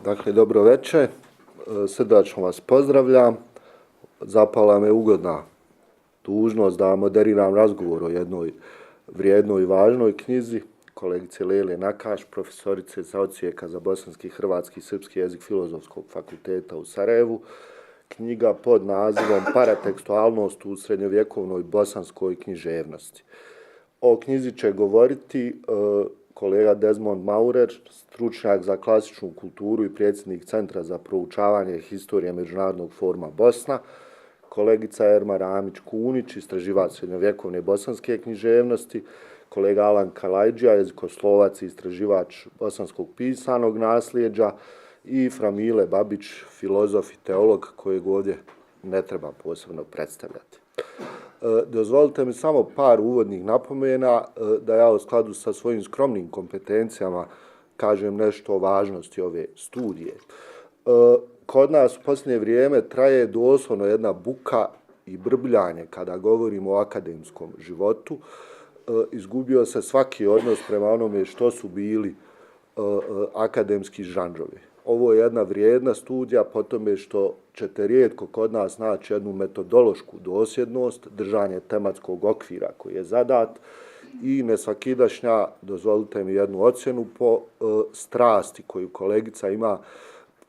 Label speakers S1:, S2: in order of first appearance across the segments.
S1: Dakle, dobro večer, srdačno vas pozdravljam. Zapala me ugodna dužnost da moderiram razgovor o jednoj vrijednoj i važnoj knjizi kolegice Lele Nakaš, profesorice sa odsjeka za bosanski, hrvatski i srpski jezik Filozofskog fakulteta u Sarajevu. Knjiga pod nazivom Paratekstualnost u srednjovjekovnoj bosanskoj književnosti. O knjizi će govoriti kolega Desmond Maurer, stručnjak za klasičnu kulturu i predsjednik Centra za proučavanje historije Međunarodnog foruma Bosna, kolegica Erma Ramić-Kunić, istraživač srednjovjekovne bosanske književnosti, kolega Alan Kalajđija, jezikoslovac i istraživač bosanskog pisanog nasljeđa i Framile Babić, filozof i teolog kojeg ovdje ne treba posebno predstavljati. Dozvolite mi samo par uvodnih napomena da ja u skladu sa svojim skromnim kompetencijama kažem nešto o važnosti ove studije. Kod nas u posljednje vrijeme traje doslovno jedna buka i brbljanje kada govorimo o akademskom životu. Izgubio se svaki odnos prema onome što su bili akademski žanrovi. Ovo je jedna vrijedna studija po tome što ćete rijetko kod nas naći jednu metodološku dosljednost, držanje tematskog okvira koji je zadat i nesvakidašnja, dozvolite mi jednu ocjenu, po strasti koju kolegica ima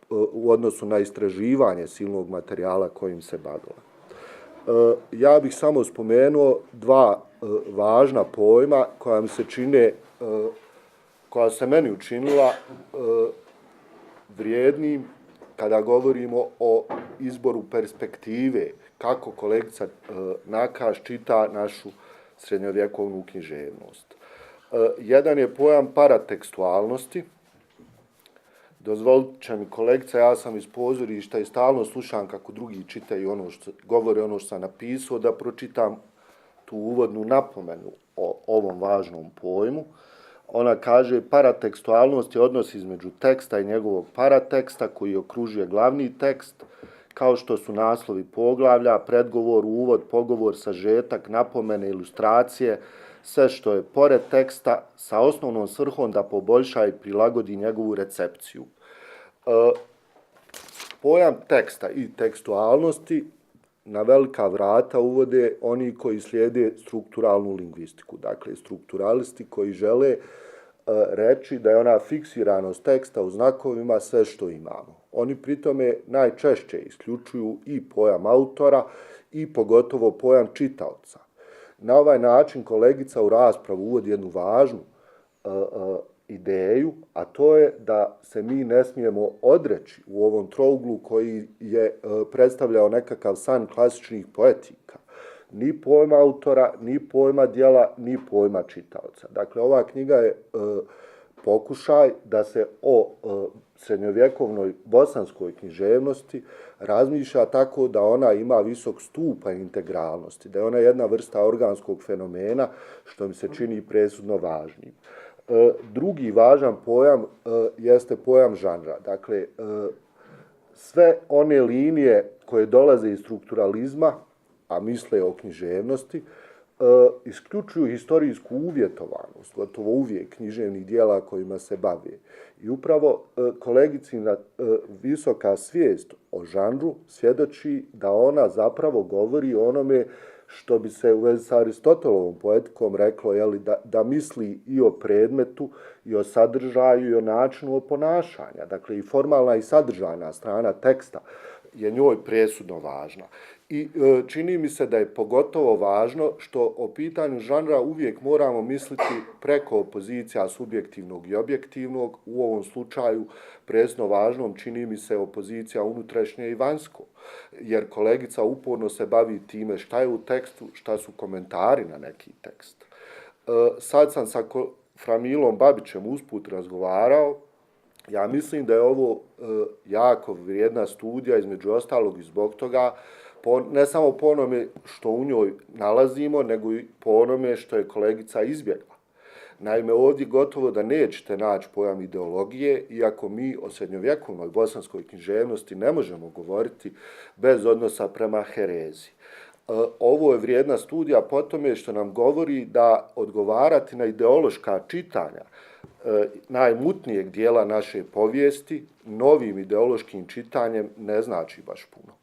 S1: u odnosu na istraživanje silnog materijala kojim se bavila. Ja bih samo spomenuo dva važna pojma koja se meni učinila vrijednim kada govorimo o izboru perspektive, kako kolegica Nakaš čita našu srednjovjekovnu književnost. Jedan je pojam paratekstualnosti. Dozvolit će mi kolegica, ja sam iz pozorišta i stalno slušam kako drugi čitaju govore ono što sam napisao, da pročitam tu uvodnu napomenu o ovom važnom pojmu. Ona kaže, paratekstualnost je odnos između teksta i njegovog parateksta koji okružuje glavni tekst, kao što su naslovi poglavlja, predgovor, uvod, pogovor, sažetak, napomene, ilustracije, sve što je pored teksta sa osnovnom svrhom da poboljša i prilagodi njegovu recepciju. Pojam teksta i tekstualnosti na velika vrata uvode oni koji slijede strukturalnu lingvistiku. Dakle, strukturalisti koji žele reći da je ona fiksiranost teksta u znakovima sve što imamo. Oni pritome najčešće isključuju i pojam autora i pogotovo pojam čitaoca. Na ovaj način kolegica u raspravu uvodi jednu važnu ideju, a to je da se mi ne smijemo odreći u ovom trouglu koji je predstavljao nekakav san klasičnih poetika. Ni pojma autora, ni pojma djela, ni pojma čitaoca. Dakle, ova knjiga je pokušaj da se o srednjovjekovnoj bosanskoj književnosti razmišlja tako da ona ima visok stupanj integralnosti, da je ona jedna vrsta organskog fenomena, što mi se čini presudno važnim. Drugi važan pojam jeste pojam žanra. Dakle, sve one linije koje dolaze iz strukturalizma, a misle o književnosti, isključuju historijsku uvjetovanost, gotovo uvijek književnih dijela kojima se bave. I upravo kolegicina visoka svijest o žanru svjedoči da ona zapravo govori o onome što bi se u vezi sa Aristotelovom poetikom reklo, da misli i o predmetu, i o sadržaju, i o načinu oponašanja. Dakle, i formalna i sadržajna strana teksta je njoj presudno važna. I čini mi se da je pogotovo važno što o pitanju žanra uvijek moramo misliti preko opozicija subjektivnog i objektivnog, u ovom slučaju presudno važnom čini mi se opozicija unutrašnje i vanjsko, jer kolegica uporno se bavi time šta je u tekstu, šta su komentari na neki tekst. Sad sam sa Framilom Babićem usput razgovarao. Ja mislim da je ovo jako vrijedna studija, između ostalog i zbog toga, ne samo po onome što u njoj nalazimo, nego i po onome što je kolegica izbjegla. Naime, ovdje gotovo da nećete naći pojam ideologije, iako mi o srednjovjekovnoj bosanskoj književnosti ne možemo govoriti bez odnosa prema hereziji. Ovo je vrijedna studija po tome što nam govori da odgovarati na ideološka čitanja najmutnijeg dijela naše povijesti novim ideološkim čitanjem ne znači baš puno.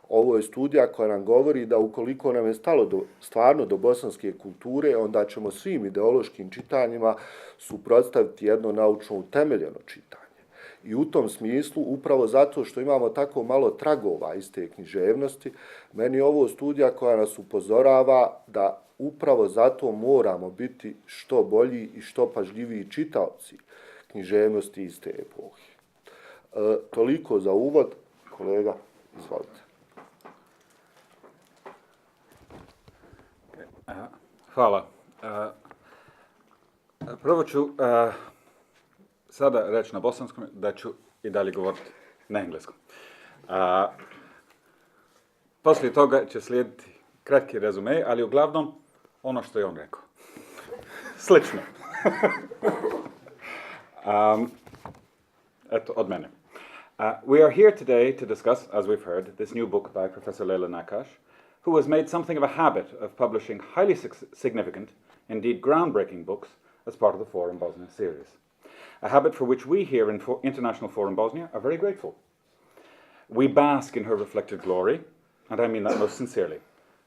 S1: Ovo je studija koja nam govori da ukoliko nam je stalo stvarno do bosanske kulture, onda ćemo svim ideološkim čitanjima suprotstaviti jedno naučno utemeljeno čitanje. I u tom smislu, upravo zato što imamo tako malo tragova iz te književnosti, meni je ovo studija koja nas upozorava da upravo zato moramo biti što bolji i što pažljiviji čitaoci književnosti iz te epohe. Toliko za uvod. Kolega, izvolite.
S2: Hvala. Prvo ću sada reći na bosanskom, da ću i dalje govoriti na engleskom. Poslije toga će slijediti kratki rezume, ali uglavnom ono što je on rekao. Slično. Eto, od mene. We are here today to discuss, as we've heard, this new book by Professor Leila Nakash, who has made something of a habit of publishing highly significant, indeed groundbreaking books as part of the Forum Bosnia series. A habit for which we here in International Forum Bosnia are very grateful. We bask in her reflected glory, and I mean that most sincerely,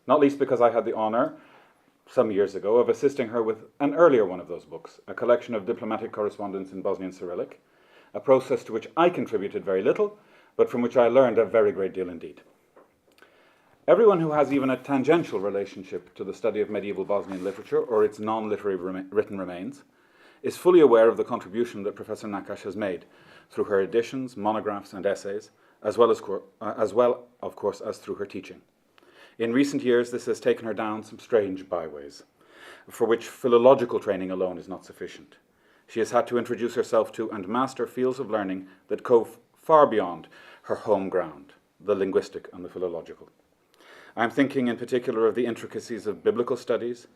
S2: not least because I had the honor some years ago of assisting her with an earlier one of those books, a collection of diplomatic correspondence in Bosnian Cyrillic, a process to which I contributed very little, but from which I learned a very great deal indeed. Everyone who has even a tangential relationship to the study of medieval Bosnian literature or its non-literary written remains is fully aware of the contribution that Professor Nakash has made through her editions, monographs, and essays, as well, of course, as through her teaching. In recent years, this has taken her down some strange byways, for which philological training alone is not sufficient. She has had to introduce herself to and master fields of learning that go far beyond her home ground, the linguistic and the philological. I'm thinking in particular of the intricacies of biblical studies,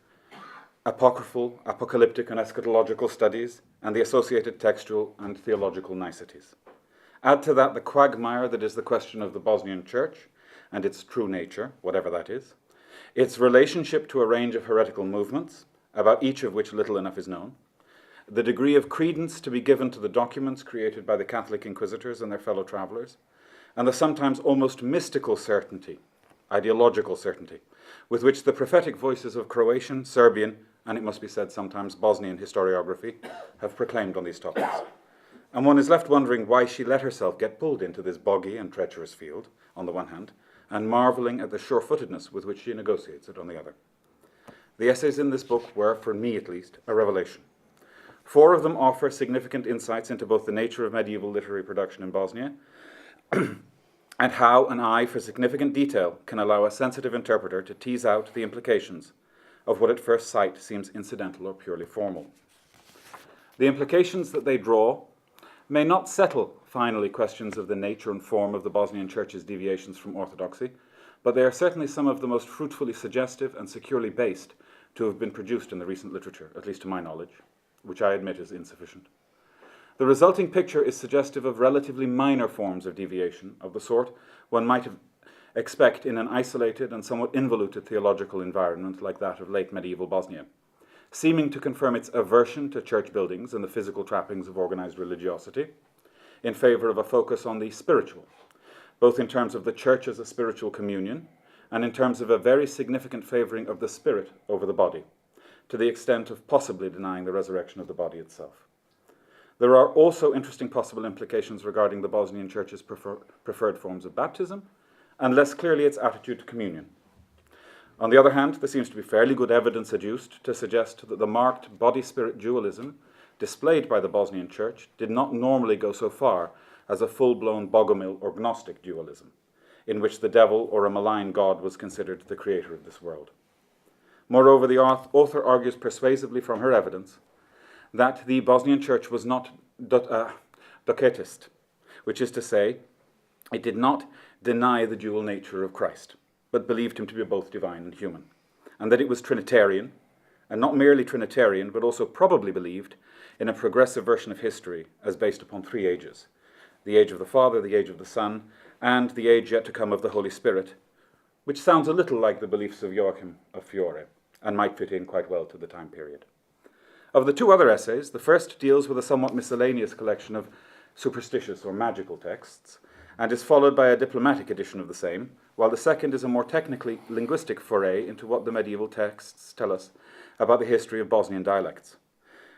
S2: apocryphal, apocalyptic, and eschatological studies, and the associated textual and theological niceties. Add to that the quagmire that is the question of the Bosnian Church and its true nature, whatever that is, its relationship to a range of heretical movements, about each of which little enough is known, the degree of credence to be given to the documents created by the Catholic inquisitors and their fellow travelers, and the sometimes almost mystical certainty, ideological certainty, with which the prophetic voices of Croatian, Serbian, and it must be said sometimes Bosnian historiography have proclaimed on these topics. And one is left wondering why she let herself get pulled into this boggy and treacherous field, on the one hand, and marveling at the sure-footedness with which she negotiates it on the other. The essays in this book were, for me at least, a revelation. 4 of them offer significant insights into both the nature of medieval literary production in Bosnia and how an eye for significant detail can allow a sensitive interpreter to tease out the implications of what at first sight seems incidental or purely formal. The implications that they draw may not settle, finally, questions of the nature and form of the Bosnian Church's deviations from orthodoxy, but they are certainly some of the most fruitfully suggestive and securely based to have been produced in the recent literature, at least to my knowledge, which I admit is insufficient. The resulting picture is suggestive of relatively minor forms of deviation, of the sort one might expect in an isolated and somewhat involuted theological environment like that of late medieval Bosnia, seeming to confirm its aversion to church buildings and the physical trappings of organized religiosity, in favor of a focus on the spiritual, both in terms of the church as a spiritual communion and in terms of a very significant favoring of the spirit over the body, to the extent of possibly denying the resurrection of the body itself. There are also interesting possible implications regarding the Bosnian Church's preferred forms of baptism, and less clearly its attitude to communion. On the other hand, there seems to be fairly good evidence adduced to suggest that the marked body-spirit dualism displayed by the Bosnian Church did not normally go so far as a full-blown Bogomil or Gnostic dualism, in which the devil or a malign god was considered the creator of this world. Moreover, the author argues persuasively from her evidence that the Bosnian Church was not Docetist, which is to say, it did not deny the dual nature of Christ, but believed him to be both divine and human, and that it was Trinitarian, and not merely Trinitarian, but also probably believed in a progressive version of history as based upon 3 ages, the age of the Father, the age of the Son, and the age yet to come of the Holy Spirit, which sounds a little like the beliefs of Joachim of Fiore, and might fit in quite well to the time period. Of the two other essays, the first deals with a somewhat miscellaneous collection of superstitious or magical texts, and is followed by a diplomatic edition of the same, while the second is a more technically linguistic foray into what the medieval texts tell us about the history of Bosnian dialects.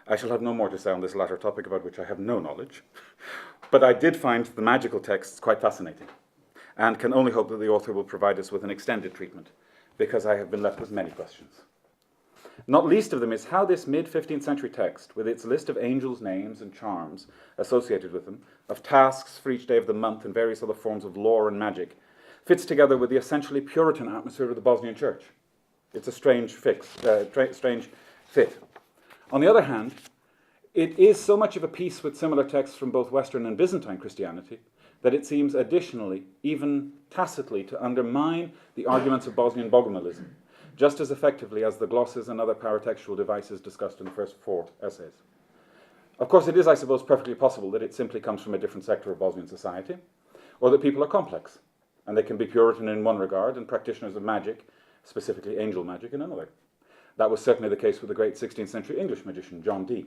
S2: I shall have no more to say on this latter topic, about which I have no knowledge, but I did find the magical texts quite fascinating, and can only hope that the author will provide us with an extended treatment, because I have been left with many questions. Not least of them is how this mid-15th century text, with its list of angels' names and charms associated with them, of tasks for each day of the month and various other forms of lore and magic, fits together with the essentially Puritan atmosphere of the Bosnian Church. It's a strange strange fit. On the other hand, it is so much of a piece with similar texts from both Western and Byzantine Christianity that it seems additionally, even tacitly, to undermine the arguments of Bosnian Bogomilism, just as effectively as the glosses and other paratextual devices discussed in the first 4 essays. Of course, it is, I suppose, perfectly possible that it simply comes from a different sector of Bosnian society, or that people are complex, and they can be Puritan in one regard and practitioners of magic, specifically angel magic, in another. That was certainly the case with the great 16th century English magician, John Dee.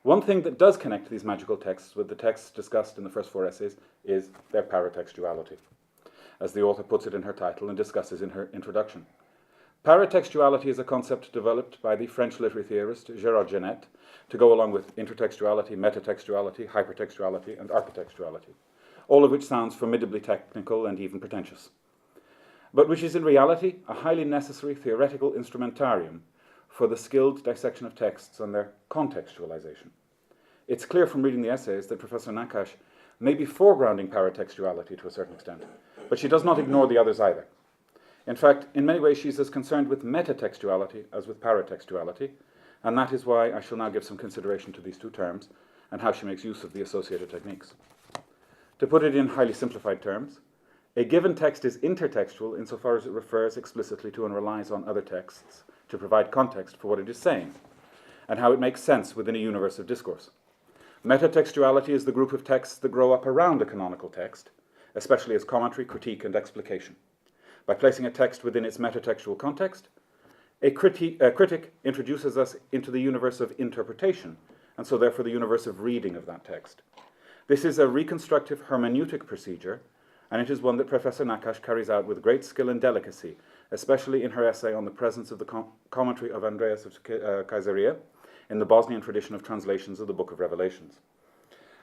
S2: One thing that does connect these magical texts with the texts discussed in the first 4 essays is their paratextuality, as the author puts it in her title and discusses in her introduction. Paratextuality is a concept developed by the French literary theorist Gérard Genette to go along with intertextuality, metatextuality, hypertextuality, and architextuality, all of which sounds formidably technical and even pretentious, but which is in reality a highly necessary theoretical instrumentarium for the skilled dissection of texts and their contextualization. It's clear from reading the essays that Professor Nakash may be foregrounding paratextuality to a certain extent, but she does not ignore the others either. In fact, in many ways, she's as concerned with metatextuality as with paratextuality, and that is why I shall now give some consideration to these two terms and how she makes use of the associated techniques. To put it in highly simplified terms, a given text is intertextual insofar as it refers explicitly to and relies on other texts to provide context for what it is saying, and how it makes sense within a universe of discourse. Metatextuality is the group of texts that grow up around a canonical text, especially as commentary, critique, and explication. By placing a text within its metatextual context, a critic introduces us into the universe of interpretation, and so therefore the universe of reading of that text. This is a reconstructive hermeneutic procedure, and it is one that Professor Nakash carries out with great skill and delicacy, especially in her essay on the presence of the commentary of Andreas of Caesarea in the Bosnian tradition of translations of the Book of Revelations.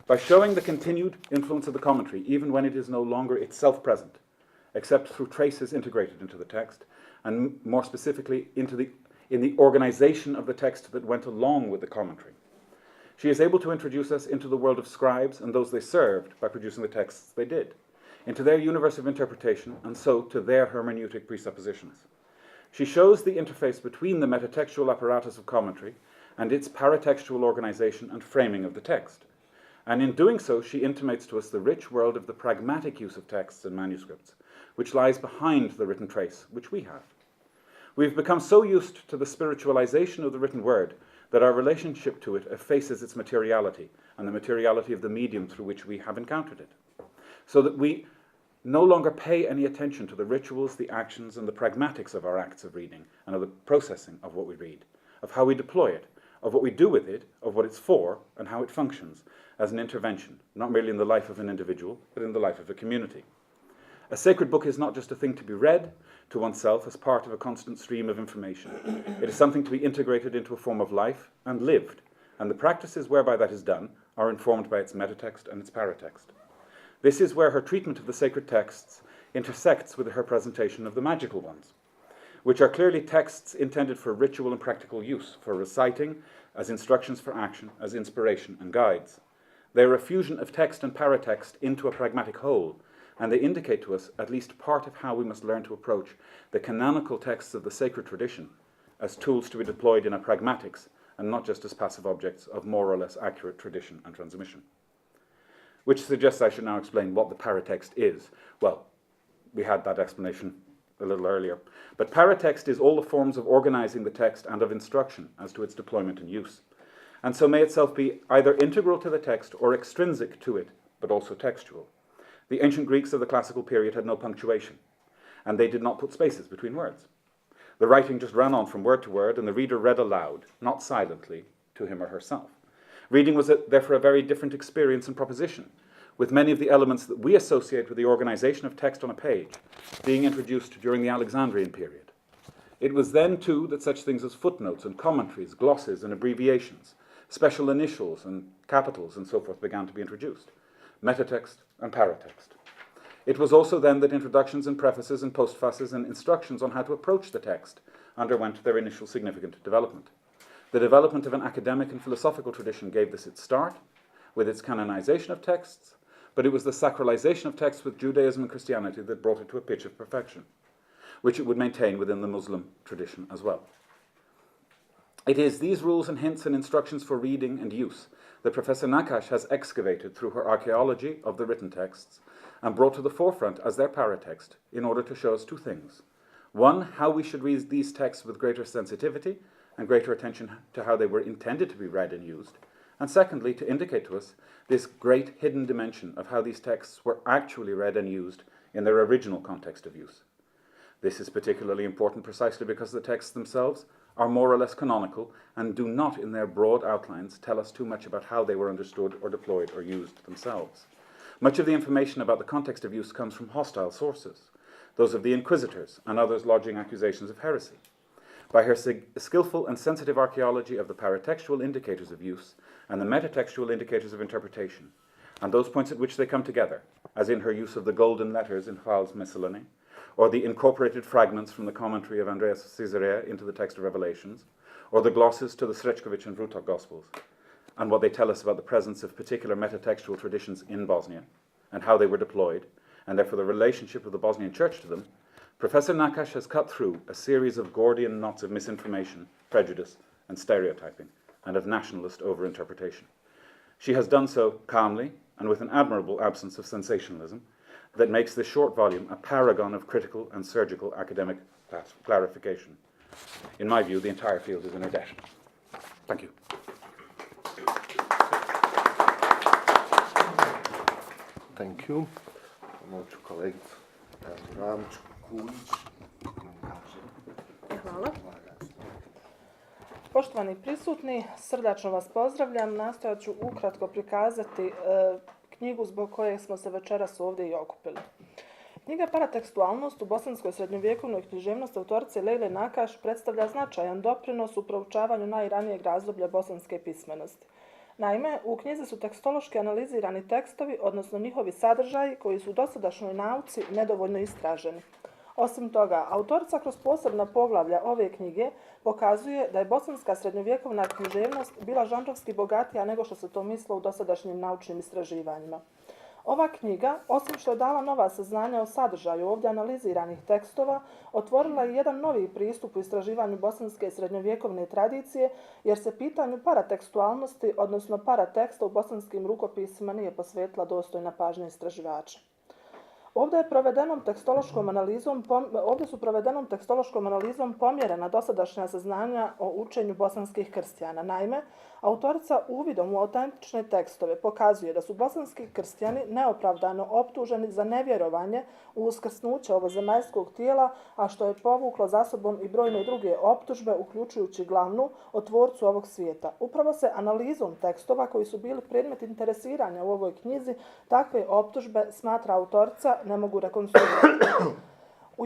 S2: By showing the continued influence of the commentary, even when it is no longer itself present, except through traces integrated into the text, and more specifically in the organization of the text that went along with the commentary, she is able to introduce us into the world of scribes and those they served by producing the texts they did, into their universe of interpretation, and so to their hermeneutic presuppositions. She shows the interface between the metatextual apparatus of commentary and its paratextual organization and framing of the text. And in doing so, she intimates to us the rich world of the pragmatic use of texts and manuscripts, which lies behind the written trace, which we have. We've become so used to the spiritualization of the written word that our relationship to it effaces its materiality and the materiality of the medium through which we have encountered it, so that we no longer pay any attention to the rituals, the actions, and the pragmatics of our acts of reading and of the processing of what we read, of how we deploy it, of what we do with it, of what it's for, and how it functions as an intervention, not merely in the life of an individual, but in the life of a community. A sacred book is not just a thing to be read to oneself as part of a constant stream of information. It is something to be integrated into a form of life and lived, and the practices whereby that is done are informed by its metatext and its paratext. This is where her treatment of the sacred texts intersects with her presentation of the magical ones, which are clearly texts intended for ritual and practical use, for reciting, as instructions for action, as inspiration and guides. They are a fusion of text and paratext into a pragmatic whole, and they indicate to us at least part of how we must learn to approach the canonical texts of the sacred tradition as tools to be deployed in a pragmatics and not just as passive objects of more or less accurate tradition and transmission. Which suggests I should now explain what the paratext is. Well, we had that explanation a little earlier. But paratext is all the forms of organizing the text and of instruction as to its deployment and use, and so may itself be either integral to the text or extrinsic to it, but also textual. The ancient Greeks of the classical period had no punctuation, and they did not put spaces between words. The writing just ran on from word to word, and the reader read aloud, not silently, to him or herself. Reading was therefore a very different experience and proposition, with many of the elements that we associate with the organization of text on a page being introduced during the Alexandrian period. It was then, too, that such things as footnotes and commentaries, glosses and abbreviations, special initials and capitals and so forth began to be introduced, metatext and paratext. It was also then that introductions and prefaces and postfaces and instructions on how to approach the text underwent their initial significant development. The development of an academic and philosophical tradition gave this its start, with its canonization of texts, but it was the sacralization of texts with Judaism and Christianity that brought it to a pitch of perfection, which it would maintain within the Muslim tradition as well. It is these rules and hints and instructions for reading and use that Professor Nakash has excavated through her archaeology of the written texts and brought to the forefront as their paratext in order to show us two things. One, how we should read these texts with greater sensitivity and greater attention to how they were intended to be read and used, and secondly, to indicate to us this great hidden dimension of how these texts were actually read and used in their original context of use. This is particularly important precisely because the texts themselves are more or less canonical and do not, in their broad outlines, tell us too much about how they were understood or deployed or used themselves. Much of the information about the context of use comes from hostile sources, those of the inquisitors and others lodging accusations of heresy. By her skillful and sensitive archaeology of the paratextual indicators of use and the metatextual indicators of interpretation, and those points at which they come together, as in her use of the golden letters in Paul's Miscellany, or the incorporated fragments from the commentary of Andreas Caesarea into the text of Revelations, or the glosses to the Srećković and Vrutok Gospels, and what they tell us about the presence of particular metatextual traditions in Bosnia, and how they were deployed, and therefore the relationship of the Bosnian Church to them, Professor Nakash has cut through a series of Gordian knots of misinformation, prejudice, and stereotyping, and of nationalist overinterpretation. She has done so calmly and with an admirable absence of sensationalism that makes this short volume a paragon of critical and surgical academic clarification. In my view, the entire field is in her debt. Thank you.
S1: Thank you. Moću kolegicu Ramču Kulić.
S3: Hvala. Poštovani prisutni, srdačno vas pozdravljam. Nastojat ću ukratko prikazati knjigu zbog koje smo se večeras ovdje i okupili. Knjiga Paratekstualnost u bosanskoj srednjovjekovnoj književnosti autorice Lejle Nakaš predstavlja značajan doprinos u proučavanju najranijeg razdoblja bosanske pismenosti. Naime, u knjizi su tekstološki analizirani tekstovi, odnosno njihovi sadržaji koji su u dosadašnjoj nauci nedovoljno istraženi. Osim toga, autorica kroz posebna poglavlja ove knjige pokazuje da je bosanska srednjovjekovna književnost bila žanrovski bogatija nego što se to mislilo u dosadašnjim naučnim istraživanjima. Ova knjiga, osim što je dala nova saznanja o sadržaju ovdje analiziranih tekstova, otvorila je jedan novi pristup u istraživanju bosanske srednjovjekovne tradicije, jer se pitanju paratekstualnosti, odnosno parateksta u bosanskim rukopisima nije posvetila dostojna pažnja istraživača. Ovdje su provedenom tekstološkom analizom pomjerena dosadašnja saznanja o učenju bosanskih kršćana. Naime, autorica uvidom u autentične tekstove pokazuje da su bosanski kršćani neopravdano optuženi za nevjerovanje u uskrsnuće ovozemaljskog tijela, a što je povuklo za sobom i brojne druge optužbe, uključujući glavnu o tvorcu ovog svijeta. Upravo se analizom tekstova koji su bili predmet interesiranja u ovoj knjizi, takve optužbe, smatra autorica, ne mogu rekonstruirati. U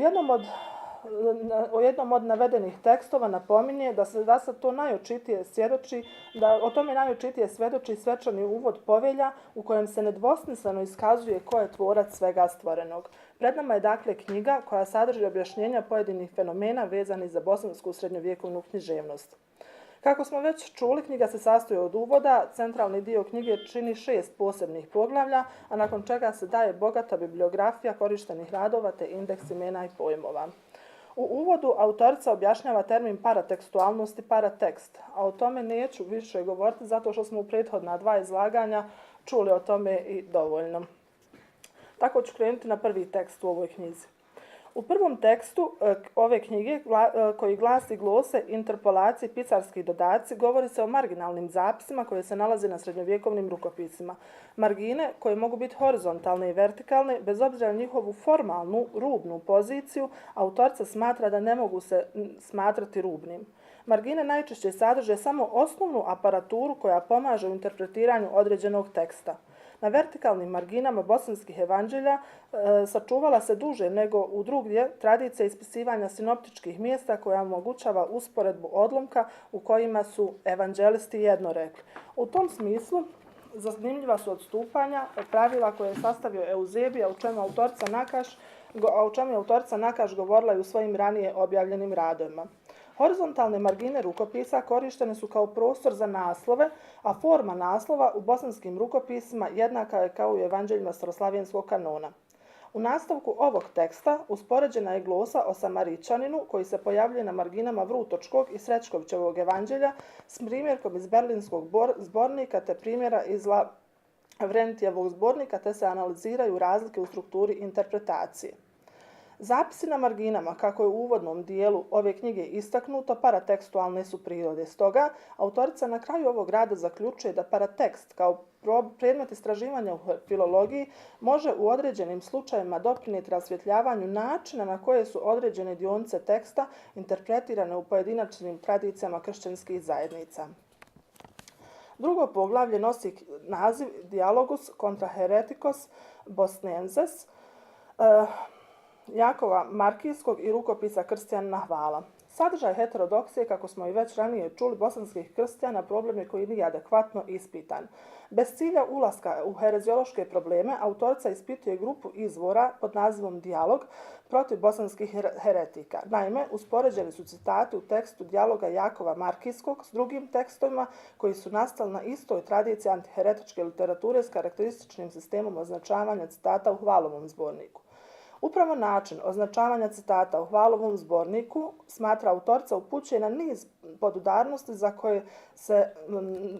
S3: jednom od navedenih tekstova napominje da se to najočitije svjedoči, da o tome najočitije svjedoči svečani uvod povelja u kojem se nedvosmisleno iskazuje ko je tvorac svega stvorenog. Pred nama je dakle knjiga koja sadrži objašnjenja pojedinih fenomena vezanih za bosansku srednjovjekovnu književnost. Kako smo već čuli, knjiga se sastoji od uvoda, centralni dio knjige čini 6 posebnih poglavlja, a nakon čega se daje bogata bibliografija korištenih radova te indeks imena i pojmova. U uvodu autorica objašnjava termin paratekstualnost i paratekst, a o tome neću više govoriti zato što smo u prethodna 2 izlaganja čuli o tome i dovoljno. Tako ću krenuti na prvi tekst u ovoj knjizi. U prvom tekstu ove knjige, koji glasi glose, interpolacije, pisarski dodaci, govori se o marginalnim zapisima koje se nalaze na srednjovjekovnim rukopisima. Margine, koje mogu biti horizontalne i vertikalne, bez obzira na njihovu formalnu, rubnu poziciju, autorica smatra da ne mogu se smatrati rubnim. Margine najčešće sadrže samo osnovnu aparaturu koja pomaže u interpretiranju određenog teksta. Na vertikalnim marginama bosanskih evanđelja sačuvala se duže nego u drugdje tradicija ispisivanja sinoptičkih mjesta koja omogućava usporedbu odlomka u kojima su evanđelisti jedno rekli. U tom smislu zanimljiva su odstupanja od pravila koje je sastavio Euzebija, o čemu je autorica Nakaš govorila i u svojim ranije objavljenim radovima. Horizontalne margine rukopisa korištene su kao prostor za naslove, a forma naslova u bosanskim rukopisima jednaka je kao u evanđeljima staroslavenskog kanona. U nastavku ovog teksta uspoređena je glosa o Samaričaninu koji se pojavljuje na marginama Vrutočkog i Srećkovićevog evanđelja s primjerkom iz Berlinskog zbornika te primjera iz Lavrentijevog zbornika te se analiziraju razlike u strukturi interpretacije. Zapisi na marginama, kako je u uvodnom dijelu ove knjige istaknuto, paratekstualne su prirode. Stoga, autorica na kraju ovog rada zaključuje da paratekst kao predmet istraživanja u filologiji može u određenim slučajevima doprinijeti rasvjetljavanju načina na koje su određene dionice teksta interpretirane u pojedinačnim tradicijama kršćanskih zajednica. Drugo poglavlje nosi naziv Dialogus contra hereticos bosnenses, Jakova Markijskog i rukopisa Krstijanina Hvala. Sadržaj heterodoksije, kako smo i već ranije čuli, bosanskih kršćana problem je koji nije adekvatno ispitan. Bez cilja ulaska u hereziološke probleme, autorica ispituje grupu izvora pod nazivom Dijalog protiv bosanskih heretika. Naime, uspoređeni su citati u tekstu dijaloga Jakova Markijskog s drugim tekstovima koji su nastali na istoj tradiciji antiheretičke literature s karakterističnim sistemom označavanja citata u Hvalovom zborniku. Upravo način označavanja citata u Hvalovom zborniku, smatra autorica, upućuje na niz podudarnosti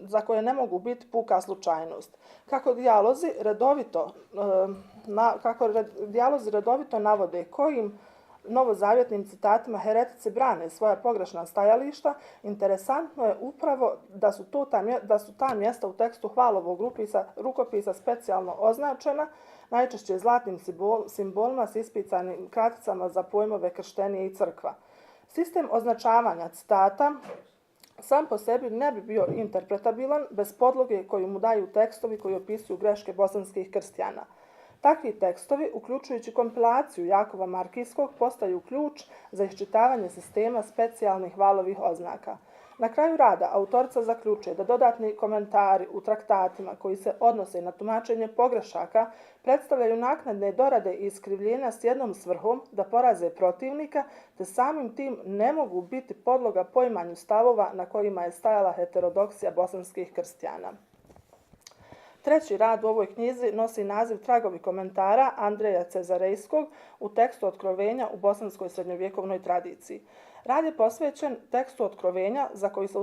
S3: za koje ne mogu biti puka slučajnost. Kako dijalozi redovito navode kojim novozavjetnim citatima heretici brane svoja pogrešna stajališta, interesantno je upravo da su ta mjesta u tekstu Hvalovog rukopisa specijalno označena, najčešće zlatnim simbolima s ispicanim kraticama za pojmove krštenije i crkva. Sistem označavanja citata sam po sebi ne bi bio interpretabilan bez podloge koju mu daju tekstovi koji opisuju greške bosanskih kršćana. Takvi tekstovi, uključujući kompilaciju Jakova Markijskog, postaju ključ za iščitavanje sistema specijalnih Hvalovih oznaka. Na kraju rada autorica zaključuje da dodatni komentari u traktatima koji se odnose na tumačenje pogrešaka predstavljaju naknadne dorade i iskrivljenja s jednom svrhom da poraze protivnika, te samim tim ne mogu biti podloga poimanju stavova na kojima je stajala heterodoksija bosanskih kršćana. Treći rad u ovoj knjizi nosi naziv Tragovi komentara Andreja Cezarejskog u tekstu Otkrovenja u bosanskoj srednjovjekovnoj tradiciji. Rad je posvećen tekstu Otkrovenja za koji se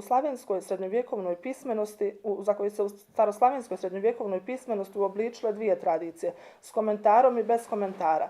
S3: u staroslavenskoj srednjovjekovnoj pismenosti uobličile dvije tradicije, s komentarom i bez komentara.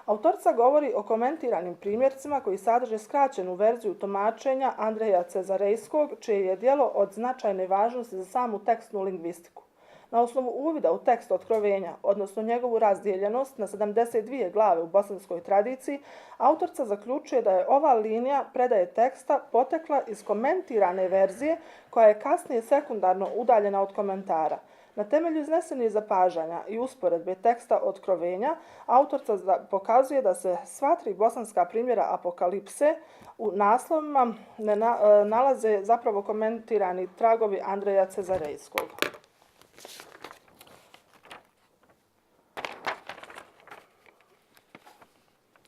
S3: Autorica govori o komentiranim primjercima koji sadrže skraćenu verziju tumačenja Andreja Cezarejskog, čije je djelo od značajne važnosti za samu tekstnu lingvistiku. Na osnovu uvida u tekst Otkrovenja, odnosno njegovu razdijeljenost na 72 glave u bosanskoj tradiciji, autorica zaključuje da je ova linija predaje teksta potekla iz komentirane verzije koja je kasnije sekundarno udaljena od komentara. Na temelju iznesenih zapažanja i usporedbe teksta Otkrovenja, autorica pokazuje da se sva tri bosanska primjera apokalipse u naslovima ne nalaze zapravo komentirani tragovi Andreja Cezarejskog.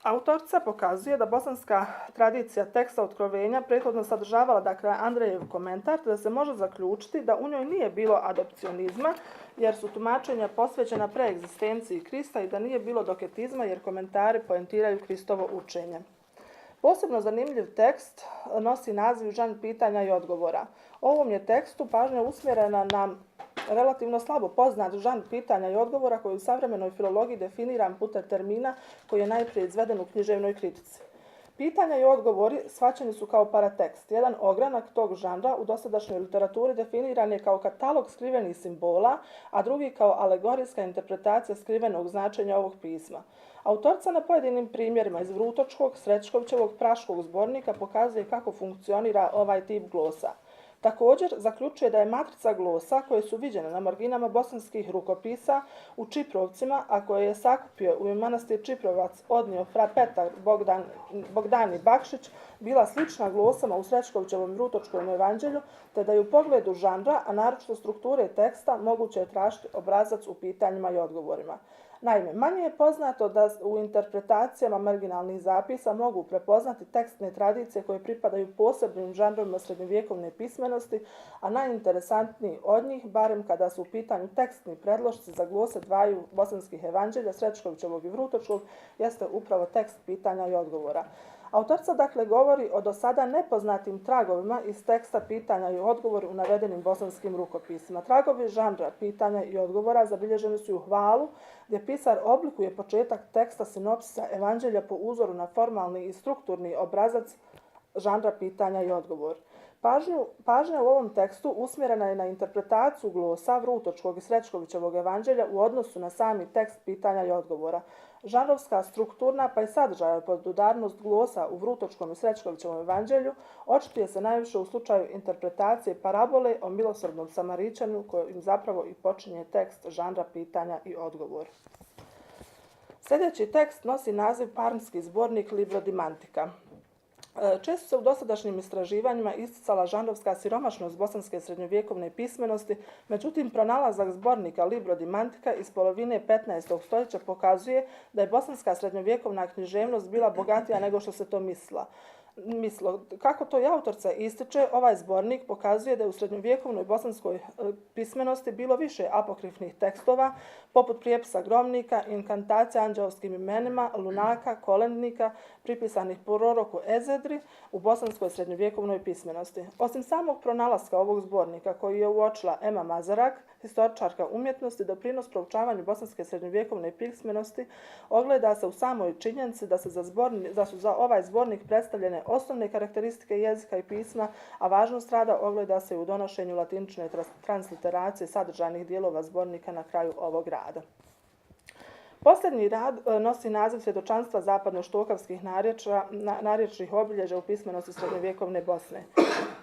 S3: Autorica pokazuje da bosanska tradicija teksta Otkrovenja prethodno sadržavala Andrejev komentar, te da se može zaključiti da u njoj nije bilo adopcionizma, jer su tumačenja posvećena preegzistenciji Krista i da nije bilo doketizma, jer komentari poentiraju Kristovo učenje. Posebno zanimljiv tekst nosi naziv Žanj pitanja i odgovora. Ovom je tekstu pažnja usmjerena na relativno slabo poznat žanr pitanja i odgovora koji u savremenoj filologiji definiran putem termina koji je najprije izveden u književnoj kritici. Pitanja i odgovori shvaćeni su kao paratekst. Jedan ogranak tog žanra u dosadašnjoj literaturi definiran je kao katalog skrivenih simbola, a drugi kao alegorijska interpretacija skrivenog značenja ovog pisma. Autorica na pojedinim primjerima iz Vrutočkog, Srećkovićevog, Praškog zbornika pokazuje kako funkcionira ovaj tip glosa. Također, zaključuje da je matrica glosa koje su viđene na marginama bosanskih rukopisa u Čiprovcima, a koje je sakupio u manastir Čiprovac odnio fra Petar Bogdani Bakšić, bila slična glosama u Srećkovićevom i Vrutočkovom evanđelju, te da je u pogledu žanra, a naročito strukture teksta, moguće je tražiti obrazac u pitanjima i odgovorima. Naime, manje je poznato da u interpretacijama marginalnih zapisa mogu prepoznati tekstne tradicije koje pripadaju posebnim žanrovima srednjovjekovne pismenosti, a najinteresantniji od njih, barem kada su u pitanju tekstni predlošci za glose dvaju bosanskih evanđelja, Srećkovićevog i Vrutočkog, jeste upravo tekst pitanja i odgovora. Autorica dakle govori o do sada nepoznatim tragovima iz teksta pitanja i odgovora u navedenim bosanskim rukopisima. Tragovi žanra pitanja i odgovora zabilježeni su u Hvalu, gdje pisar oblikuje početak teksta sinopsisa evanđelja po uzoru na formalni i strukturni obrazac žanra pitanja i odgovor. Pažnja u ovom tekstu usmjerena je na interpretaciju glosa Vrutočkog i Srećkovićevog evanđelja u odnosu na sami tekst pitanja i odgovora. Žanrovska, strukturna pa i sadržajna podudarnost glosa u Vrutočkom i Srećkovićevom evanđelju očituje se najviše u slučaju interpretacije parabole o milosrdnom Samarićanu kojim zapravo i počinje tekst žanra pitanja i odgovor. Sljedeći tekst nosi naziv Parmski zbornik Libro di Mantica. Često se u dosadašnjim istraživanjima isticala žanrovska siromašnost bosanske srednjovjekovne pismenosti, međutim pronalazak zbornika Libro di Mantica iz polovine 15. stoljeća pokazuje da je bosanska srednjovjekovna književnost bila bogatija nego što se to mislilo. Kako to i autorica ističe, ovaj zbornik pokazuje da je u srednjovjekovnoj bosanskoj pismenosti bilo više apokrifnih tekstova, poput prijepisa gromnika, inkantacija anđeoskim imenima, lunaka, kolendnika, pripisanih proroku Ezedri u bosanskoj srednjovjekovnoj pismenosti. Osim samog pronalaska ovog zbornika, koji je uočila Ema Mazarak, historičarka umjetnosti, doprinos proučavanju bosanske srednjovjekovne pismenosti ogleda se u samoj činjenici da su za ovaj zbornik predstavljene osnovne karakteristike jezika i pisma, a važnost rada ogleda se u donošenju latinične transliteracije sadržajnih dijelova zbornika na kraju ovog rada. Posljednji rad nosi naziv Svjedočanstva zapadno-štokavskih narječnih obilježja u pismenosti srednjovjekovne Bosne.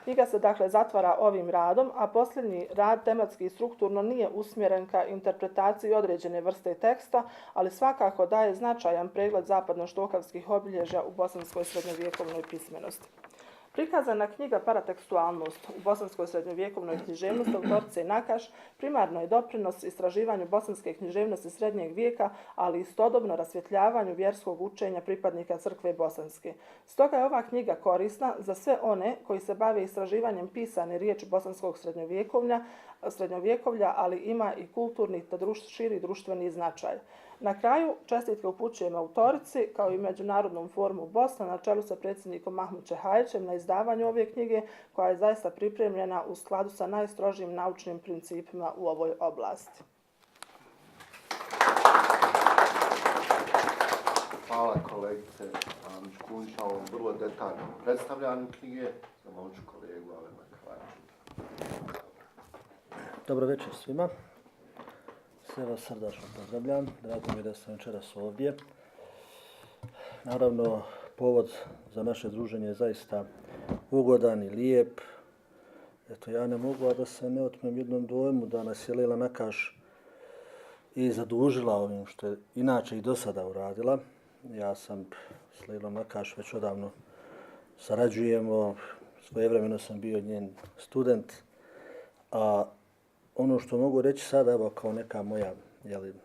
S3: Knjiga se dakle zatvara ovim radom, a posljednji rad tematski i strukturno nije usmjeren ka interpretaciji određene vrste teksta, ali svakako daje značajan pregled zapadno-štokavskih obilježja u bosanskoj srednjovjekovnoj pismenosti. Prikazana knjiga Paratekstualnost u bosanskoj srednjovjekovnoj književnosti autorice Nakaš primarno je doprinos istraživanju bosanske književnosti srednjeg vijeka, ali istodobno rasvjetljavanju vjerskog učenja pripadnika crkve bosanske. Stoga je ova knjiga korisna za sve one koji se bave istraživanjem pisane riječi bosanskog srednjovjekovlja, ali ima i kulturni te širi društveni značaj. Na kraju, čestitke upućujem autorici, kao i Međunarodnom forumu Bosna, na čelu sa predsjednikom Mahmud Čehajićem, na izdavanju ove knjige, koja je zaista pripremljena u skladu sa najstrožijim naučnim principima u ovoj oblasti.
S1: Hvala kolegice Anić-Kunić na ovom vrlo detaljnom predstavljanju knjige. Zamolit ću kolegu Alena Kvačića.
S4: Dobro večer svima. Sve vas srdačno pozdravljam. Drago mi je da sam večeras ovdje. Naravno, povod za naše druženje je zaista ugodan i lijep. Eto, ja ne mogu, a da se ne otmem jednom dojmu da nas je Lejla Nakaš i zadužila ovim što je inače i do sada uradila. Ja sam s Lejlom Nakaš već odavno sarađujemo. Svojevremeno sam bio njen student, a ono što mogu reći sada, evo kao neka moja,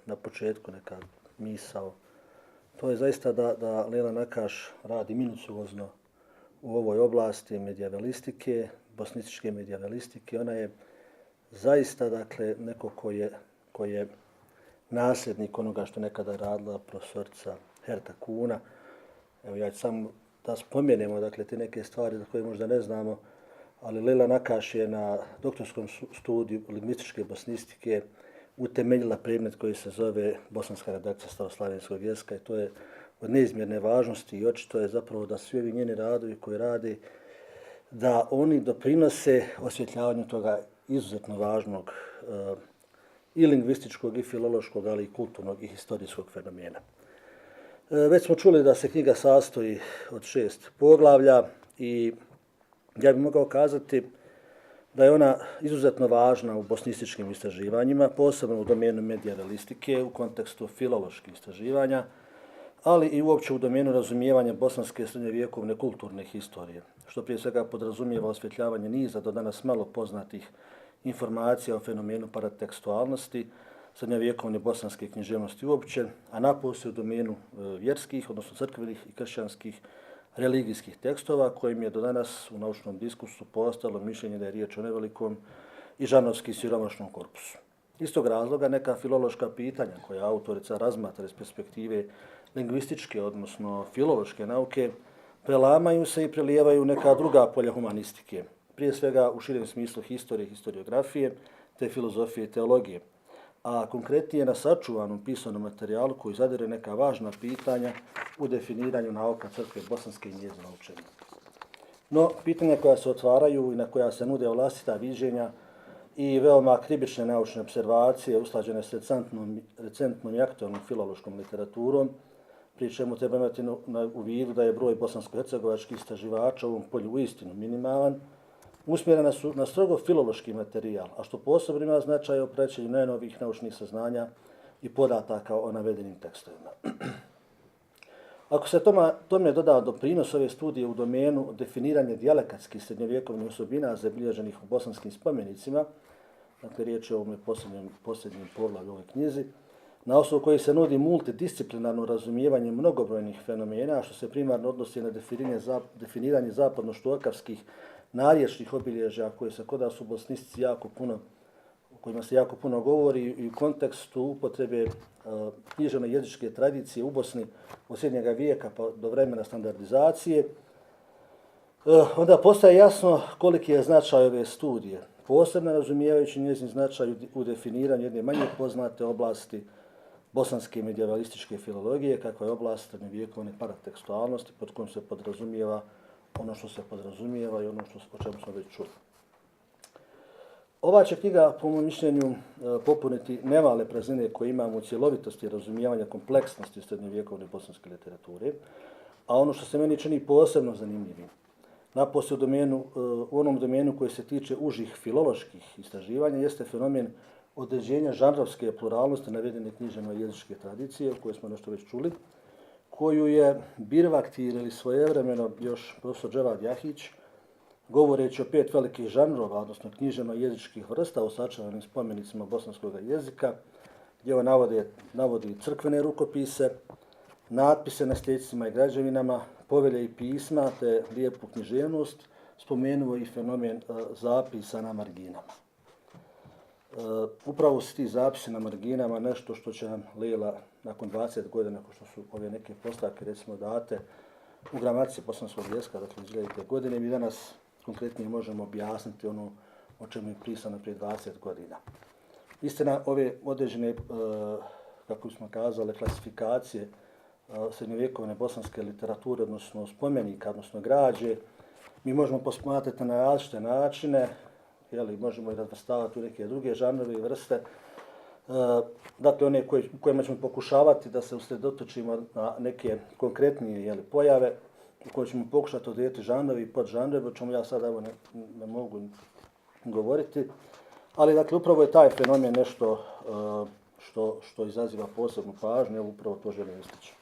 S4: na početku neka misao, to je zaista da Lejla Nakaš radi minuciozno u ovoj oblasti medijavelistike, bosnističke medijavelistike. Ona je zaista, dakle, neko ko je nasljednik onoga što nekada je radila profesorica Herta Kuna. Evo ja ću samo da spomenemo, dakle, te neke stvari za koje možda ne znamo. ali Lejla Nakaš je na doktorskom studiju lingvističke bosnistike utemeljila predmet koji se zove Bosanska redakcija staroslavenskog jezika i to je od neizmjerne važnosti i očito je zapravo da svi ovi njeni radovi koji rade, da oni doprinose osvjetljavanju toga izuzetno važnog i lingvističkog i filološkog, ali i kulturnog i historijskog fenomena. Već smo čuli da se knjiga sastoji od 6 poglavlja i ja bih mogao kazati da je ona izuzetno važna u bosnističkim istraživanjima, posebno u domenu medijalistike, u kontekstu filoloških istraživanja, ali i uopće u domenu razumijevanja bosanske srednjovjekovne kulturne historije, što prije svega podrazumijeva osvjetljavanje niza do danas malo poznatih informacija o fenomenu paratekstualnosti, srednjovjekovne bosanske književnosti uopće, a napose u domenu vjerskih, odnosno crkvenih i kršćanskih religijskih tekstova, kojim je do danas u naučnom diskursu postalo mišljenje da je riječ o nevelikom i žanrovski siromašnom korpusu. Iz tog razloga neka filološka pitanja koja autorica razmatra iz perspektive lingvističke, odnosno filološke nauke, prelamaju se i prelijevaju neka druga polja humanistike, prije svega u širem smislu historije, historiografije, te filozofije i teologije, a konkretnije na sačuvanom pisanom materijalu koji zadire neka važna pitanja u definiranju nauka crkve bosanske i njezina učenja. No, pitanja koja se otvaraju i na koja se nude vlastita viđenja i veoma kribične naučne observacije usklađene s recentnom i aktualnom filološkom literaturom, pri čemu treba imati u vidu da je broj bosansko-hercegovačkih istraživača u ovom polju uistinu minimalan, usmjerena su na strogo filološki materijal, a što posebno ima značaj o praćenju najnovijih naučnih saznanja i podataka o navedenim tekstovima. Ako se tome doda doprinos ove studije u domenu definiranja dijalekatskih srednjovjekovnih osobina zabilježenih u bosanskim spomenicima, dakle riječ je o ovome posljednjem poglavlju u ovoj knjizi, na osnovu koji se nudi multidisciplinarno razumijevanje mnogobrojnih fenomena, što se primarno odnosi na definiranje zapadno-štokavskih narječnih obilježja koje se kod nas u bosnistici o kojima se jako puno govori i u kontekstu upotrebe književne jezičke tradicije u Bosni od srednjega vijeka pa do vremena standardizacije, onda postaje jasno koliki je značaj ove studije, posebno razumijevajući njezin značaj u definiranju jedne manje poznate oblasti bosanske medijevalističke filologije, kakva je oblast srednjovjekovne paratekstualnosti, pod kojom se podrazumijeva ono što se podrazumijeva i ono o čemu smo već čuli. Ova će knjiga, po mom mišljenju, popuniti nemale praznine koje imamo u cjelovitosti razumijevanja kompleksnosti srednjovjekovne bosanske literature, a ono što se meni čini posebno zanimljivim, napose u onom domenu koji se tiče užih filoloških istraživanja, jeste fenomen određenja žanrovske pluralnosti navedene književne jezičke tradicije, o kojoj smo nešto već čuli, koju je birvaktir ili svojevremeno još profesor Dževad Jahić, govoreći o 5 velikih žanrova, odnosno književno-jezičkih vrsta u sačuvanim spomenicima bosanskog jezika, gdje on navodi crkvene rukopise, natpise na sljeđicima i građevinama, povelje i pisma, te lijepu književnost, spomenuo i fenomen zapisa na marginama. Upravo su ti zapisi na marginama nešto što će nam Lejla nakon 20 godina, nakon što su ove neke postavke recimo date u gramatici bosanskog jezika, dakle iz 2000. godine, mi danas konkretnije možemo objasniti ono o čemu je pisano prije 20 godina. Istina, ove određene, kako smo kazali, klasifikacije srednjovjekovne bosanske literature, odnosno spomenika, odnosno građe, mi možemo posmatrati na različite načine, možemo i razvrstavati u neke druge žanrove i vrste. Dakle, one u kojima ćemo pokušavati da se usredotočimo na neke konkretnije pojave, u kojoj ćemo pokušati odrediti žanrovi i podžanrove, o čemu ja sad ne mogu govoriti. Ali, dakle, upravo je taj fenomen nešto što izaziva posebnu pažnju, upravo to želim istići.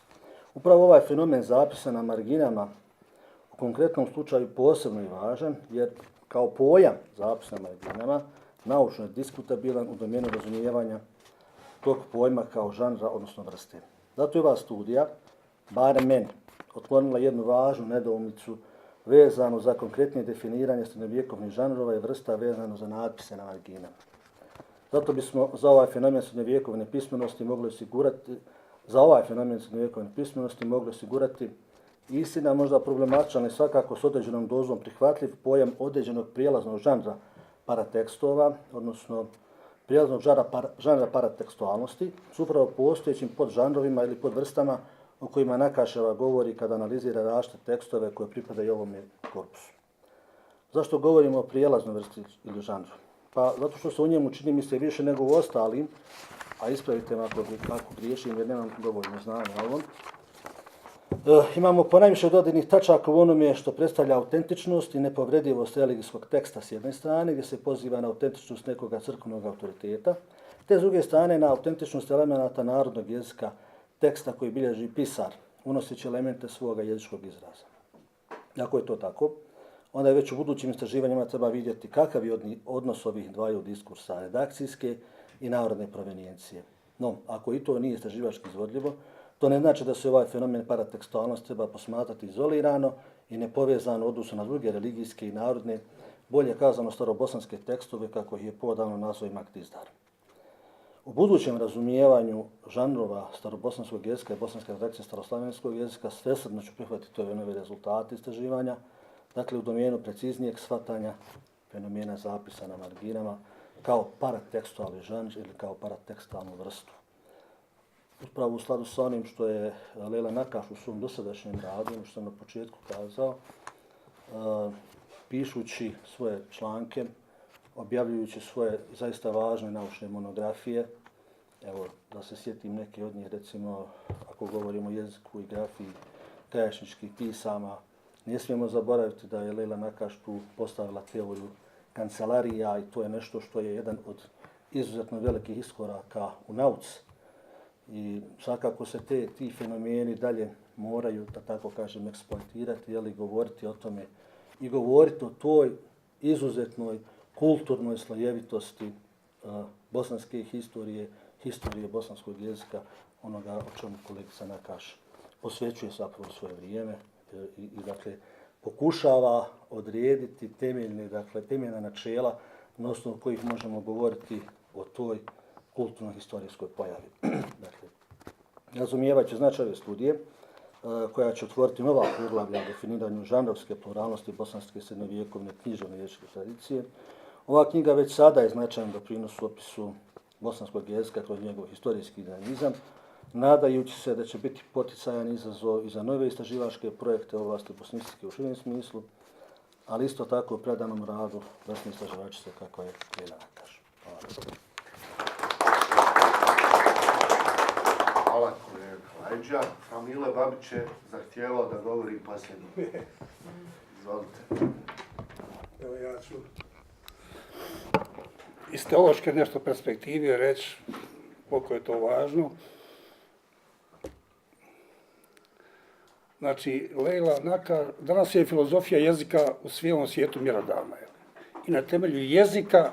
S4: Upravo ovaj fenomen zapisa na marginama u konkretnom slučaju posebno je važan, jer kao pojam zapisa na marginama naučno je diskutabilan u domenu razumijevanja tog pojma kao žanra, odnosno vrste. Zato je ova studija, barem meni, otklonila jednu važnu nedoumicu vezanu za konkretnije definiranje srednjovjekovnih žanrova i vrsta vezano za natpise na marginama. Zato bismo za ovaj fenomen srednjovjekovne pismenosti mogli osigurati Istina možda problematičan je svakako s određenom dozom prihvatljiv pojam određenog prijelaznog žanra paratekstova, odnosno prijelaznog žanra paratekstualnosti, s upravo postojećim podžanrovima ili podvrstama o kojima Nakaševa govori kada analizira različite tekstove koje pripadaju ovome korpusu. Zašto govorimo o prijelaznoj vrsti ili žanru? Pa zato što se u njemu čini mi se više nego u ostalim, a ispravite me ako griješim jer nemam dovoljno znanja o ovom. Imamo ponajviše dodirnih tačaka u onome što predstavlja autentičnost i nepovredivost religijskog teksta s jedne strane, gdje se poziva na autentičnost nekoga crkvenog autoriteta, te s druge strane na autentičnost elemenata narodnog jezika teksta koji bilježi pisar, unoseći elemente svoga jezičkog izraza. Ako je to tako, onda je već u budućim istraživanjima treba vidjeti kakav je odnos ovih dvaju diskursa, redakcijske i narodne provenijencije. No, ako i to nije istraživački izvodljivo, to ne znači da se ovaj fenomen paratekstualnosti treba posmatrati izolirano i nepovezano u odnosu na druge religijske i narodne, bolje kazano starobosanske tekstove kako ih je podavno nazvao Imam Dizdar. U budućem razumijevanju žanrova starobosanskog jezika i bosanske redakcije staroslavenskog jezika svesrdno ću prihvatiti ove nove rezultate istraživanja, dakle u domenu preciznijeg shvatanja fenomena zapisa na marginama kao paratekstualni žanr ili kao paratekstualnu vrstu. Upravo u skladu sa onim što je Lejla Nakaš u svom dosadašnjem radu, što sam na početku kazao, pišući svoje članke, objavljujući svoje zaista važne naučne monografije. Evo, da se sjetim neke od njih, recimo, ako govorimo o jeziku i grafiji krajišničkih pisama, ne smijemo zaboraviti da je Lejla Nakaš tu postavila teoriju kancelarija i to je nešto što je jedan od izuzetno velikih iskoraka u nauci. I svakako se ti fenomeni dalje moraju, da tako kažem, eksploatirati, jeli, govoriti o tome i govoriti o toj izuzetnoj kulturnoj slojevitosti bosanske historije bosanskog jezika, onoga o čemu kolegica Nakaš posvećuje zapravo svoje vrijeme i dakle, pokušava odrediti temeljna načela na osnovu kojih možemo govoriti o toj kulturno-historijskoj pojavi. Dakle, razumijevajući značaj ove studije, koja će otvoriti nova poglavlja o definiranju žanrovske pluralnosti bosanske srednjovjekovne književne jezičke tradicije, ova knjiga već sada je značajan doprinos u opisu bosanskog jezika kroz njegov historijski dinamizam, nadajući se da će biti poticajan izazov i za nove istraživačke projekte u oblasti bosanistike u širem smislu, ali isto tako u predanom radu vrsne istraživačice kako je Lejla Nakaš.
S1: Hvala kolega Klajđa. Famile Babić je zahtijevao da govori posljednji. Izvolite.
S5: Evo ja ću iz teološke nešto perspektive reći koliko je to važno. Znači, Lejla Nakaš, danas je filozofija jezika u cijelom svijetu mjerodavna. I na temelju jezika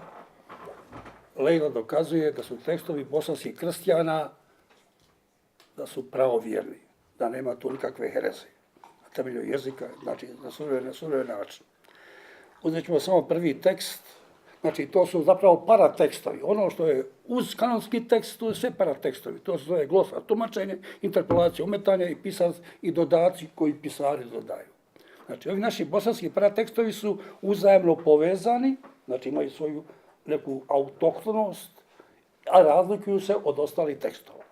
S5: Lejla dokazuje da su tekstovi bosanskih kristijana da su pravovjerni, da nema tu nikakve hereze. Na temelju jezika, znači na suvremeni način. Uzet ćemo samo prvi tekst, znači to su zapravo paratekstovi. Ono što je uz kanonski tekst, to je sve paratekstovi. To se zove glosa, tumačenje, interpolacija, umetanje i pisac i dodaci koji pisari dodaju. Znači, ovi naši bosanski paratekstovi su uzajemno povezani, znači imaju svoju neku autohtonost, a razlikuju se od ostalih tekstova.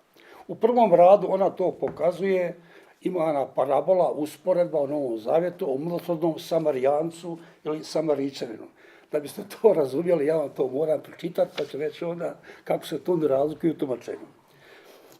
S5: U prvom radu ona to pokazuje, ima ona parabola, usporedba u Novom Zavjetu o milosrdnom Samarijancu ili Samaričaninu. Da biste to razumjeli, ja vam to moram pročitati, pa ću reći onda kako se to razlikuju u tumačenju.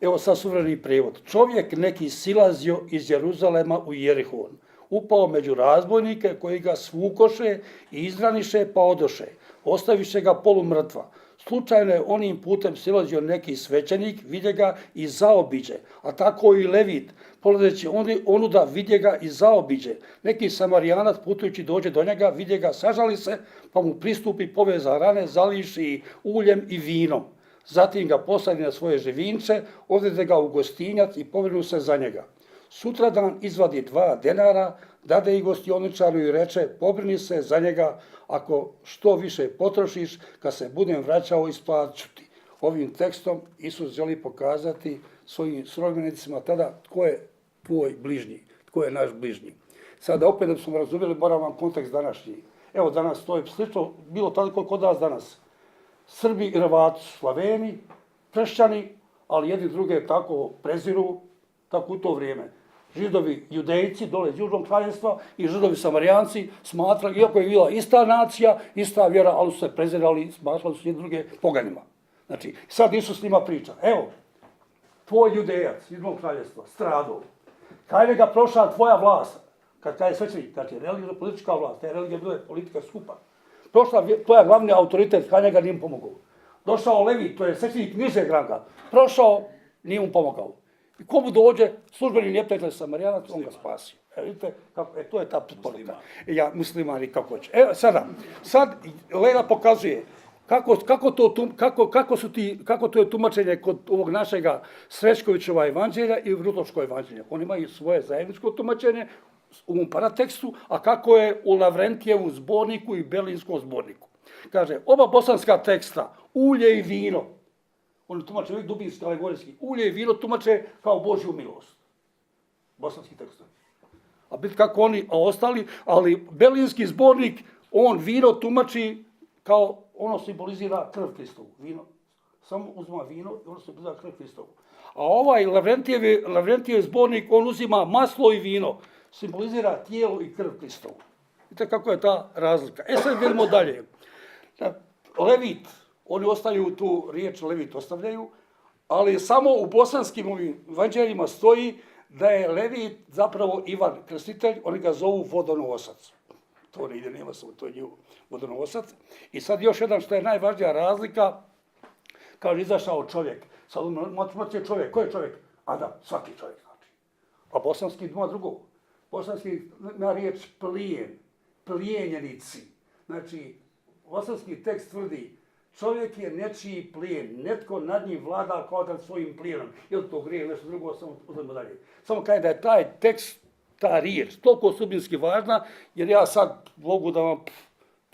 S5: Evo sad suvremeni prijevod. Čovjek neki silazio iz Jeruzalema u Jerihon, upao među razbojnike koji ga svukoše i izraniše pa odoše, ostaviše ga polumrtva. Slučajno je onim putem silazio neki svećenik, vidje ga i zaobiđe, a tako i Levit, polazeći onuda vidje ga i zaobiđe. Neki Samarijanac putujući dođe do njega, vidje ga, sažali se, pa mu pristupi, poveza rane, zališi uljem i vinom. Zatim ga posadi na svoje živinče, odvede ga u gostinjac i povrnu se za njega. Sutradan izvadi 2 denara, dade i gostioničaru i reče, pobrini se za njega, ako što više potrošiš, kad se budem vraćao, isplatit ću ti. Ovim tekstom Isus želi pokazati svojim srodbenicima tada tko je tvoj bližnji, tko je naš bližnji. Sada opet da smo razumjeli, moram vam kontekst današnji. Evo danas to je slično, bilo toliko kod nas danas. Srbi i Hrvati, Slaveni, kršćani, ali jedni druge tako preziru, tako u to vrijeme. Židovi, judejci, dole iz Južnog kraljestva i Židovi Samarijanci smatrali, iako je bila ista nacija, ista vjera, ali su se prezirali, smatrali su jedni druge poganima. Znači, sad Isus s njima priča. Evo, tvoj judejac iz Južnog kraljestva, stradao. Kaj ga prošla tvoja vlast? Kad je svećenik, znači religija politička vlast, te religija bila politika skupa. Prošla tvoja glavni autoritet, kaj njega nije mu pomogao. Došao Levi, to je svećenik nižeg ranga. Prošao, nije mu pomogao. I ko mu dođe, službeni neprijatelj Samarijanac, on ga spasio. Vidite, to je ta poruka. Ja, muslimani, kako hoće. Sad Lejla pokazuje kako to je tumačenje kod ovog našega Srećkovićeva evanđelja i Vrutočko evanđelja. Oni imaju svoje zajedničko tumačenje u ovom paratekstu, a kako je u Lavrentijevu zborniku i Berlinskom zborniku. Kaže, oba bosanska teksta, ulje i vino, oni tumače uvijek dubinski, alegorijski, ulje i vino tumače kao Božju milost. Bosanski tekst. A biti kako oni ostali, ali Berlinski zbornik, on vino tumači kao ono simbolizira krv Hristovu. Vino, samo uzima vino i ono simbolizira krv Hristovu. A ovaj Lavrentijev zbornik, on uzima maslo i vino, simbolizira tijelo i krv Hristovu. Vidite kako je ta razlika. Sad vidimo dalje. Levit, oni ostaju tu riječ Levit ostavljaju, ali samo u bosanskim ovim evanđeljima stoji da je Levit zapravo Ivan Krstitelj, oni ga zovu vodonosac. To ne ide, nema samo, to je njihov vodonosac. I sad još jedan što je najvažnija razlika, kao izašao čovjek. Sad je čovjek, ko je čovjek? Adam, svaki čovjek znači. A bosanski ima drugo. Bosanski na riječ plijen, plijenjenici. Znači, bosanski tekst tvrdi, čovjek je nečiji plijen, netko nad njim vlada kao nad svojim plijenom. Ili to grije, nešto drugo, samo uzmemo dalje. Samo kaže da je taj tekst, ta riječ, toliko subinski važna, jer ja sad mogu da vam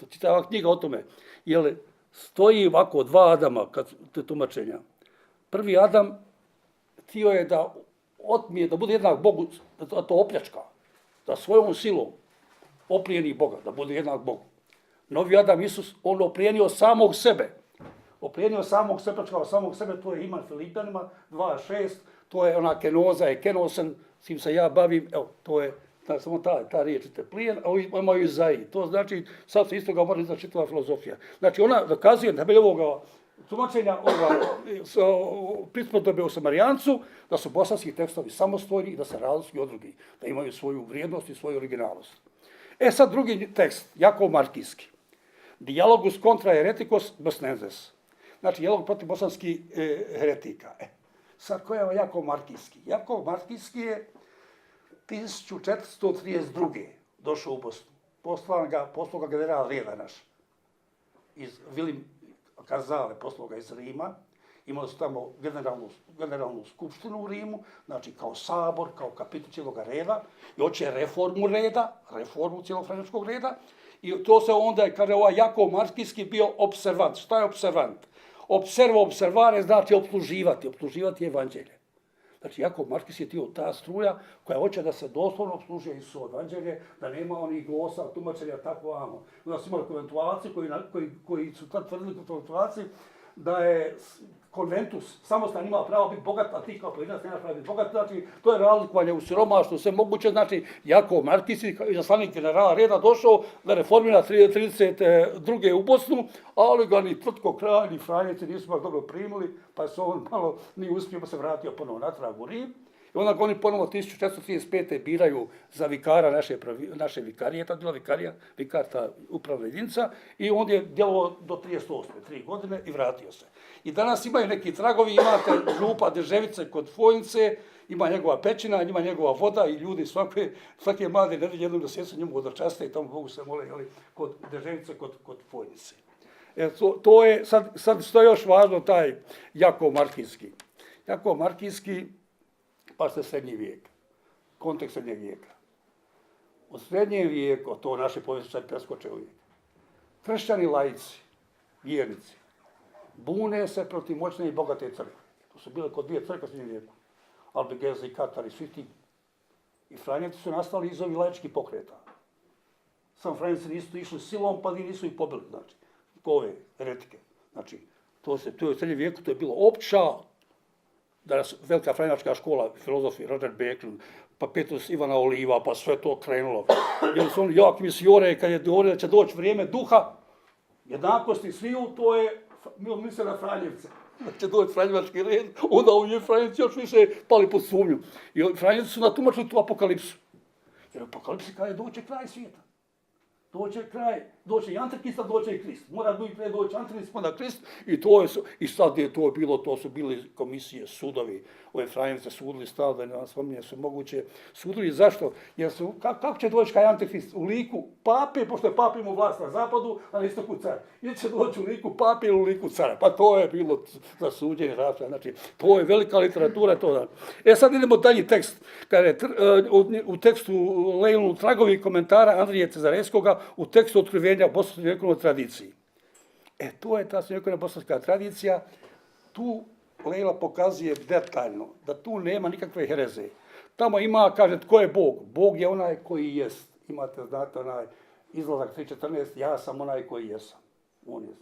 S5: čitam knjiga o tome. Jer stoji ovako dva Adama, kad te tumačenja. Prvi Adam htio je da otmije, da bude jednak Bogu, da to opljačka, da svojom silom oplijeni Boga, da bude jednak Bogu. Novi Adam, Isus, on oplijenio samog sebe. Oplijenio samog sebe, pljačkao samog sebe, to je Iman Filipljanima 2.6, to je ona kenoza, je kenosen, s kim se ja bavim, evo, to je samo ta riječ, plijen, a imaju Izaiji. To znači, sad se isto ga mora izaći čitava filozofija. Znači, ona dokazuje na temelju ovoga tumačenja prispodobe o Samarijancu, da su bosanski tekstovi samostojni i da se razlikuju od drugih, da imaju svoju vrijednost i svoju originalnost. Sad drugi tekst, Jakov Markijski. Dialogus contra hereticos bosnenses. Znači, dijalog protiv bosanskih heretika. Sad, ko je Jakov Markijski? Jakov Markijski je 1432. došao u Bosnu. Poslao ga general Reda naš. Iz Vilim Kazale, poslao ga iz Rima. Imali su tamo generalnu skupštinu u Rimu, znači kao sabor, kao kapitul cijelog reda. I hoće reformu reda, reformu cijelog franjačkog reda. I to se onda, kaže ovaj Jakov Markijski bio observant. Šta je observant? Observare znači obsluživati evanđelje. Znači, Jakov Markijski je tio ta struja koja hoće da se doslovno obslužuje Isusovo evanđelje, da nema onih glosa, tumačenja, tako vamo. Onda su imali konventualci koji su tad tvrdili konventualci da je konventus samostan ima pravo biti bogat, a ti kao pojedinac nema pravo biti bogat. Znači, to je razlikovanje u siromaštvu, sve moguće. Znači, Jakov Markijski, izaslanik generala Reda, došao da reformira 32. u Bosnu, ali ga ni Tvrtko kralj, ni Franjevci nisu baš dobro primili, pa se on malo nije uspio, pa se vratio ponovo natrag u Rim. I onda oni ponovo 1435. biraju za vikara naše vikarije, tad bila vikar ta upravna jedinica, i on je djelovao do 38. 3 godine i vratio se. I danas imaju neki tragovi, imate župa Deževice kod Fojnice, ima njegova pećina, ima njegova voda i ljudi svake mlade nedelje jednom da sjesu njemu vodočaste i tamo Bogu se mole kod Deževice, kod Fojnice. To je, sad što je još važno, taj Jakov Markijski. Jakov Markijski, pa ste srednji vijek, kontekst srednjeg vijeka. Od srednjeg vijeka, to naše povijesti preskoče uvijek, kršćani laici, vjernici, bune se protiv moćne i bogate crkve. To su bile kod dvije crkve u srednjem vijeku. Albigeza i Katar i svi ti I Franjevci su nastali iz ovih laičkih pokreta. Samo Franjevci nisu išli silom, pa nisu ih pobili, znači, po ove heretike. Znači, to je u srednjem vijeku, to je bilo opća, danas velika franjevačka škola, filozofi, Roger Bacon, pa Petrus Ivana Oliva, pa sve to krenulo. Jer su oni jak misiore, kad je govorio da će doći vrijeme duha, jednakosti sviju, to je misle na Franjevce. Da će doći franjevački red, onda ovi Franjevci još više pali pod sumnju. I Franjevci su natumačili tu apokalipsu. Jer apokalipsi kada je doće kraj svijeta. Doće kraj, doće i Antikrist, doće i Krist. Mora biti prije doći Antikrist, onda Krist. I sad je to bilo, to su bili komisije, sudovi. Ove Franjevce sudili stavljaju, da ne spominje su moguće. Sudili zašto? Jer su, kako će doći kraj Antikrist? U liku pape, pošto je pape imao vlast na zapadu, a na istoku car. Ili će doći u liku pape ili u liku cara. Pa to je bilo za suđenje rasprave. Znači, to je velika literatura. To. Sad idemo dalji tekst. U tekstu Leilinu tragovi komentara Andrije Cezarevskoga u tekstu otkrivenja bosanskoj srednjovjekovnoj tradiciji. To je ta srednjovjekovna bosanska tradicija. Tu Leila pokazuje detaljno da tu nema nikakve hereze. Tamo ima, kaže, tko je Bog? Bog je onaj koji jest. Imate, znate, onaj izlazak 3.14, ja sam onaj koji jesam. On je.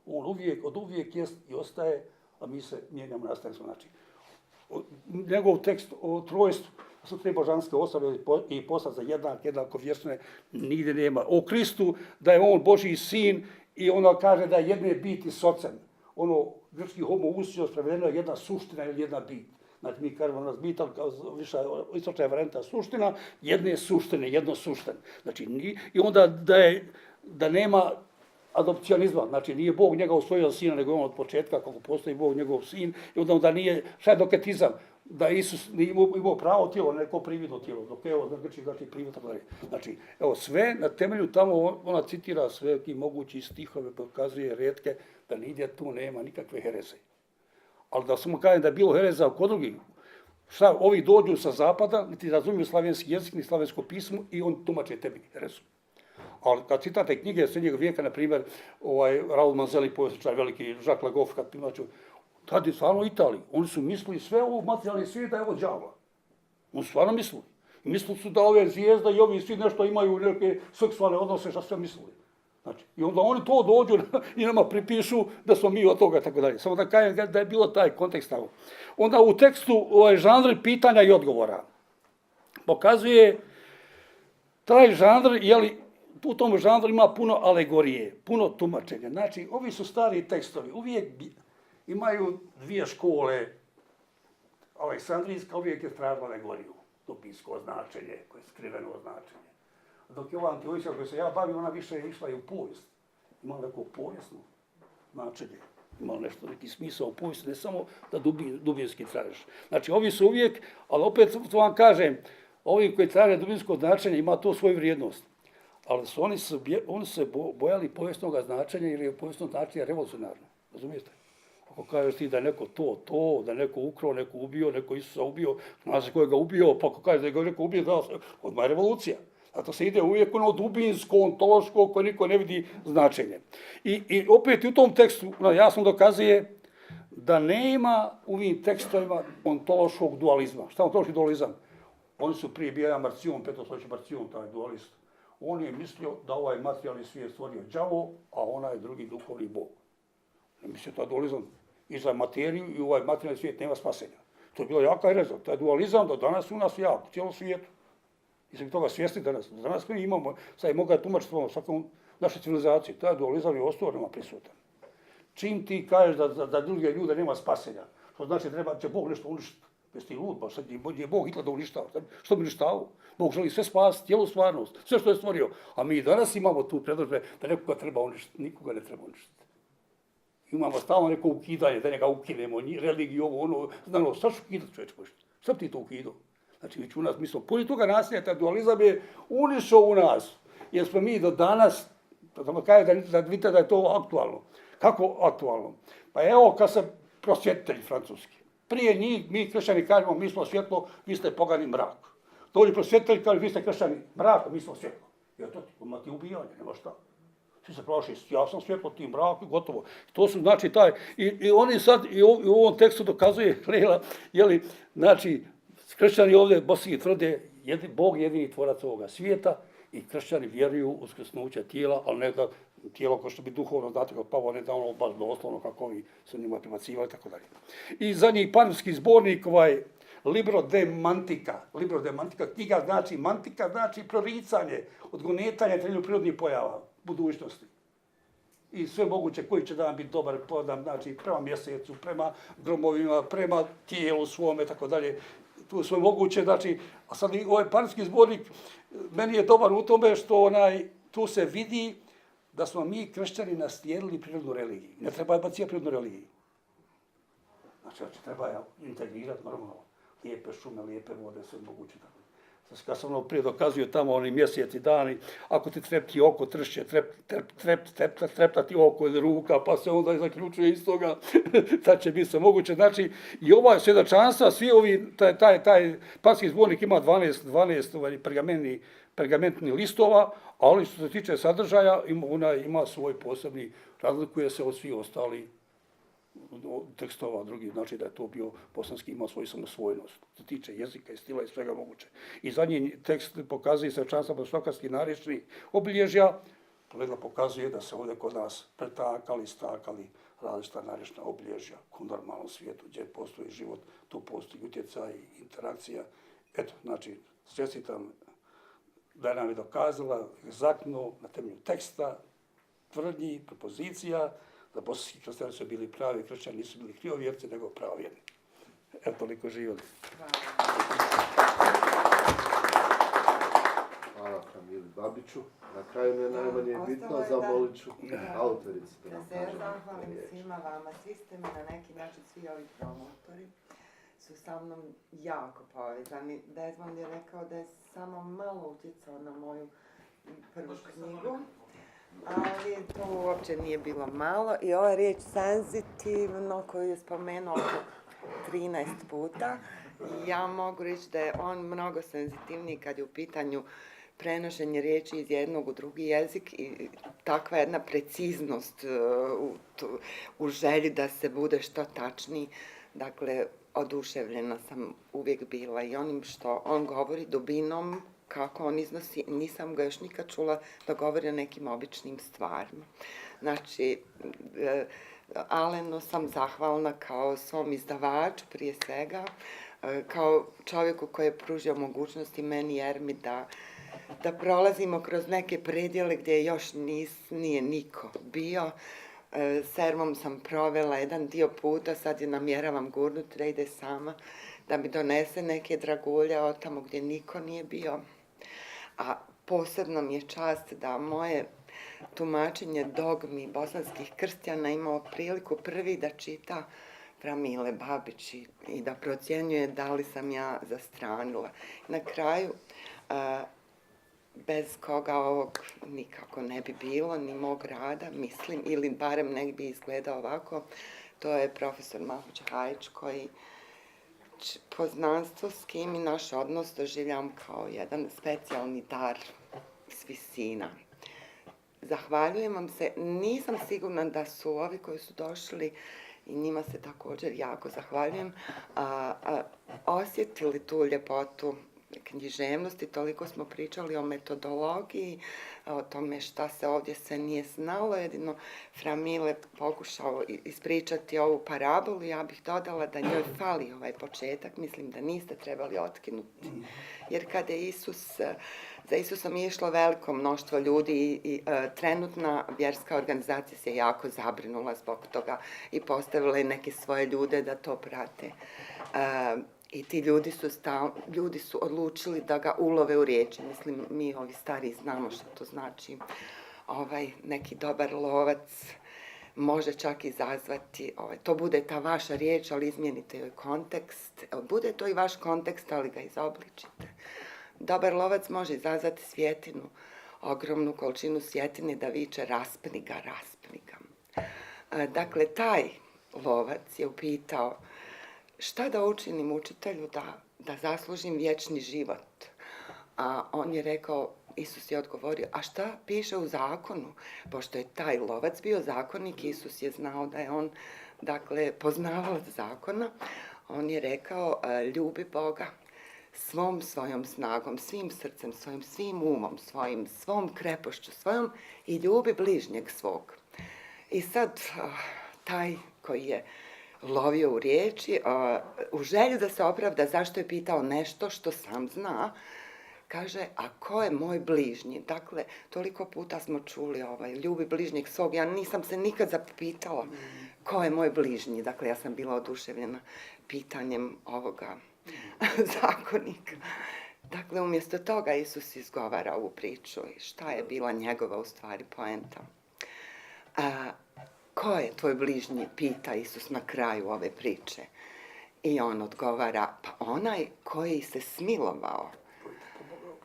S5: On od uvijek jest i ostaje, a mi se mijenjamo, nastajemo. Znači, njegov tekst o trojstvu, su tri božanske osobe i posad za jednako vječne, nigdje nema. O Kristu, da je on Božji sin i ono kaže da je jedne biti s ocem. Ono, grčki homoousios prevedeno je jedna suština ili jedna bit. Znači, mi kažemo nas bit, ali kao viša istočna varijanta suština, jedne suštine, jedno sušten. Znači, i onda da nema adopcionizma, znači nije Bog njega usvojio sina, nego on od početka, kako postoji Bog njegov sin, i onda nije šadoketizam, da Isus nije imao pravo tijelo, neko prividno tijelo, dok evo, znači prividno, tako dalje. Znači, evo, sve na temelju tamo, ona citira sve mogući stihove, pokazuje retke, da nigdje tu nema nikakve hereze. Ali da samo kažem da je bilo hereza kod drugih, šta, ovi dođu sa zapada, niti razumiju slavenski jezik, ni slavensko pismo, i on tumače tebi herezu. Ali kad citate knjige srednjeg vijeka, na primjer, Raoul Manzeli, povjesničar veliki, Jacques Lagoff, kad tumaču, tad je stvarno u Italiji. Oni su mislili sve ovo materijalni svijet da je od đavla. Oni su stvarno mislili. Mislili su da ove zvijezda i ovi svi nešto imaju neke seksualne odnose, što sve mislili. Znači, i onda oni to dođu i nama pripišu da smo mi od toga, tako dalje. Samo da kažem da je bilo taj kontekst tamo. Onda u tekstu žanr pitanja i odgovora pokazuje taj žanr, u tom žanru ima puno alegorije, puno tumačenja. Znači, ovi su stari tekstovi, uvijek imaju dvije škole. Aleksandrijska uvijek je tražila alegoriju, dubinsko značenje, koje je skriveno značenje. Dok je ova Antiohija koja se ja bavim, ona više je išla i u povijest. Imala neko povijesno značenje, imala nešto, neki smisao u povijesti, ne samo da dubinski tražiš. Znači, ovi su uvijek, ali opet to vam kažem, ovi koji traže dubinsko značenje ima to svoju vrijednost. Ali oni se bojali povijesnog značenja ili je povijesno značenje revolucionarno. Razumijete? Ako kažeš ti da je neko to, da je neko ukrao, neko ubio, neko Isusa ubio, zna se ko je ga ubio, pa ako kažeš da je ga neko ubio, odmah je revolucija. Zato se ide uvijek ono dubinsko, ontološko, koje niko ne vidi značenje. I opet u tom tekstu jasno dokazuje da nema u ovim tekstovima ontološkog dualizma. Šta je ontološki dualizam? Oni su prije bio jedan Marcion, petostoljećni Marcion, taj dualist. On je mislio da ovaj materijalni svijet stvorio đavo, a onaj drugi duhovni Bog. Ne mislio taj dualizam i za materiju i ovaj materijalni svijet nema spasenja. To je bilo jaka hereza. Taj dualizam do danas u nas jak, u cijelom svijetu. I sam toga svjesni danas. Danas mi imamo, sad je moga tumačiti svakom našoj civilizaciji. Taj dualizam je ostao nama prisutan. Čim ti kažeš da druge ljude nema spasenja, što znači će Bog nešto uništiti. Jesi ti lud, sad je Bog Hitler da uništava. Što bi uništavao? Bog želi sve spasiti, cijelu stvarnost, sve što je stvorio. A mi danas imamo tu predložbe da nekoga treba uništiti. Nikoga ne treba uništiti. Imamo stalno neko ukidanje, da njega ukinemo, religiju, ovo, znanost. Šta ću ukidati, čovječ? Šta bi ti to ukidao? Znači, već u nas, mi smo puni toga nasilja, taj dualizam je unišao u nas. Jer smo mi do danas, da kažem da vidite da je to aktualno. Kako aktualno? Pa evo, kad sam prosvjetitelj francuski. Prije njih, mi kršćani kažemo, mi smo svjetlo, vi ste pogani mrak. Dođi prosvjetitelj, kaže, vi ste kršćani mrak, mi smo svjetlo. Jer to ti ubijanje, nema šta. Svi se praviš, ja sam svjetlo, ti mrak i gotovo. To su, znači, i oni sad, i u ovom tekstu dokazuje, znači, kršćani ovdje, bosanski tvrde, Bog jedini tvorac ovoga svijeta i kršćani vjeruju u uskrsnuće tijela, ali ne da tijelo ko što bi duhovno, znate kao Pavao, ne da ono baš doslovno kako ovi su njima pribacivali, tako dalje. I zadnji panonski zbornik, Libro de Mantica, knjiga znači mantika, znači proricanje, odgonetanje trenju prirodnih pojava, budućnosti. I sve moguće koji će dan biti dobar podan, znači prema mjesecu, prema gromovima, prema tijelu svome, tako dalje. Tu sve moguće, znači, a sad ovaj panonski zbornik meni je dobar u tome što tu se vidi da smo mi kršćani naslijedili prirodnu religiju. Ne treba baciti prirodnu religiju. Znači, treba je integrirati normalno. Lijepe šume, lijepe vode, sve moguće tako. Kad sam ono prije dokazio tamo oni mjeseci, dani, ako ti trepti oko, tršće, trepta ti oko ili ruka, pa se onda zaključuje iz toga, tad će biti sve moguće. Znači, i ova svjedočanstva, svi ovi, taj panonski zbornik ima 12 pergamentnih listova, ali što se tiče sadržaja, ima svoj posebni, razlikuje se od svih ostalih tekstova drugih, znači da je to bio bosanski, imao svoju samosvojnost. Što se tiče jezika i stila i svega moguće. I zadnji tekst pokazuje svjedočanstva bošnjačkih narječnih obilježja, kolega pokazuje da se ovdje kod nas pretakali, stakali različita narječna obilježja u normalnom svijetu, gdje postoji život, tu postoji utjecaj i interakcija. Eto, znači, čestitam da nam je dokazala egzaktno na temelju teksta, tvrdnji, propozicija, da bosanski kršćani su bili pravi kršćani, nisu bili krivovjerci, nego pravovjerni. Evo, toliko živjeli.
S1: Hvala Framili Babiću. Na kraju ne najmanje bitno, zamolit ću autoricu da nam kaže.
S6: Da se zahvalim svima vama, svi ste mi na neki način, svi ovi promotori su sa mnom jako povezani. Desmond je rekao da je samo malo utjecao na moju prvu knjigu, ali to uopće nije bilo malo. I ova riječ senzitivno koju je spomenuo 13 puta, ja mogu reći da je on mnogo senzitivniji kad je u pitanju prenošenje riječi iz jednog u drugi jezik i takva jedna preciznost u želji da se bude što tačniji. Dakle, oduševljena sam uvijek bila i onim što on govori, dubinom, kako on iznosi, nisam ga još nikad čula da govori o nekim običnim stvarima. Znači, Alenu sam zahvalna kao svom izdavaču prije svega, kao čovjeku koji je pružio mogućnosti meni i Ermi da prolazimo kroz neke predjele gdje još nije niko bio. S Ermom sam provela jedan dio puta, sad je namjeravam gurnuti da ide sama, da mi donese neke dragulje od tamo gdje niko nije bio. A posebno mi je čast da moje tumačenje dogmi bosanskih kršćana imao priliku prvi da čita Framile Babić i da procjenjuje da li sam ja zastranila. Na kraju, bez koga ovog nikako ne bi bilo, ni mog rada, mislim, ili barem ne bi izgledao ovako, to je profesor Mahmuđ Hajić koji poznanstvo s kim i naš odnos doživljam kao jedan specijalni dar s visina. Zahvaljujem vam se, nisam sigurna da su ovi koji su došli i njima se također jako zahvaljujem, osjetili tu ljepotu književnosti, toliko smo pričali o metodologiji, o tome šta se ovdje sve nije znalo, jedino Framile pokušao ispričati ovu parabolu, ja bih dodala da njoj fali ovaj početak, mislim da niste trebali otkinuti. Jer kada je za Isusom je išlo veliko mnoštvo ljudi i trenutna vjerska organizacija se jako zabrinula zbog toga i postavila je neke svoje ljude da to prate. I ti ljudi su odlučili da ga ulove u riječi. Mislim, mi ovi stari znamo što to znači. Neki dobar lovac može čak izazvati, to bude ta vaša riječ, ali izmijenite joj kontekst. Bude to i vaš kontekst, ali ga izobličite. Dobar lovac može izazvati svjetinu, ogromnu količinu svjetine da viče raspni ga. Dakle, taj lovac je upitao šta da učinim učitelju da zaslužim vječni život? A on je rekao, Isus je odgovorio, a šta piše u zakonu? Pošto je taj lovac bio zakonnik, Isus je znao da je on, dakle, poznavalac zakona. On je rekao, ljubi Boga svojom snagom, svim srcem, svim umom, svom krepošću, svojom i ljubi bližnjeg svog. I sad, taj koji je lovio u riječi, u želju da se opravda zašto je pitao nešto što sam zna, kaže, a ko je moj bližnji? Dakle, toliko puta smo čuli ljubi bližnjeg svog, ja nisam se nikad zapitala ko je moj bližnji. Dakle, ja sam bila oduševljena pitanjem ovoga zakonika. Dakle, umjesto toga Isus izgovara ovu priču i šta je bila njegova u stvari poenta. Ko je tvoj bližnji, pita Isus na kraju ove priče. I on odgovara, pa onaj koji se smilovao.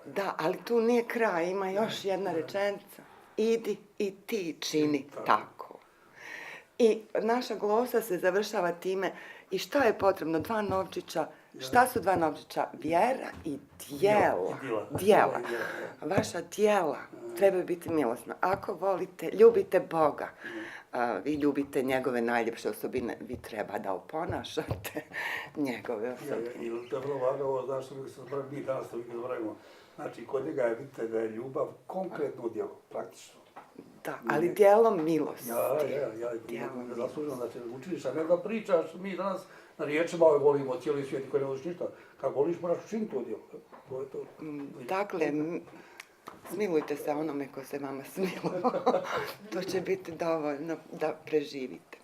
S6: Da, ali tu nije kraj, ima još jedna rečenica. Idi i ti čini tako. I naša glosa se završava time, i šta je potrebno? 2 novčića. Šta su 2 novčića? Vjera i djela. Vaša djela trebaju biti milosna. Ako volite, ljubite Boga, vi ljubite njegove najljepše osobine, vi treba da oponašate njegove osobine.
S5: I to je vrlo važno, znaš što mi danas to zaboravimo. Znači, kod njega je vidite da je ljubav konkretno djelo, praktično.
S6: Da, ali djelom milosti.
S5: Ja zasluženo da se učiniš, a ne da pričaš, mi danas na riječima volimo cijeli svijet i koji ne voliš ništa. Kad voliš, moraš učiniti to djelo. To je to.
S6: Dakle, smilujte se onome ko se vama smiluje. To će biti dovoljno da preživite.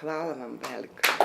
S6: Hvala vam veliko.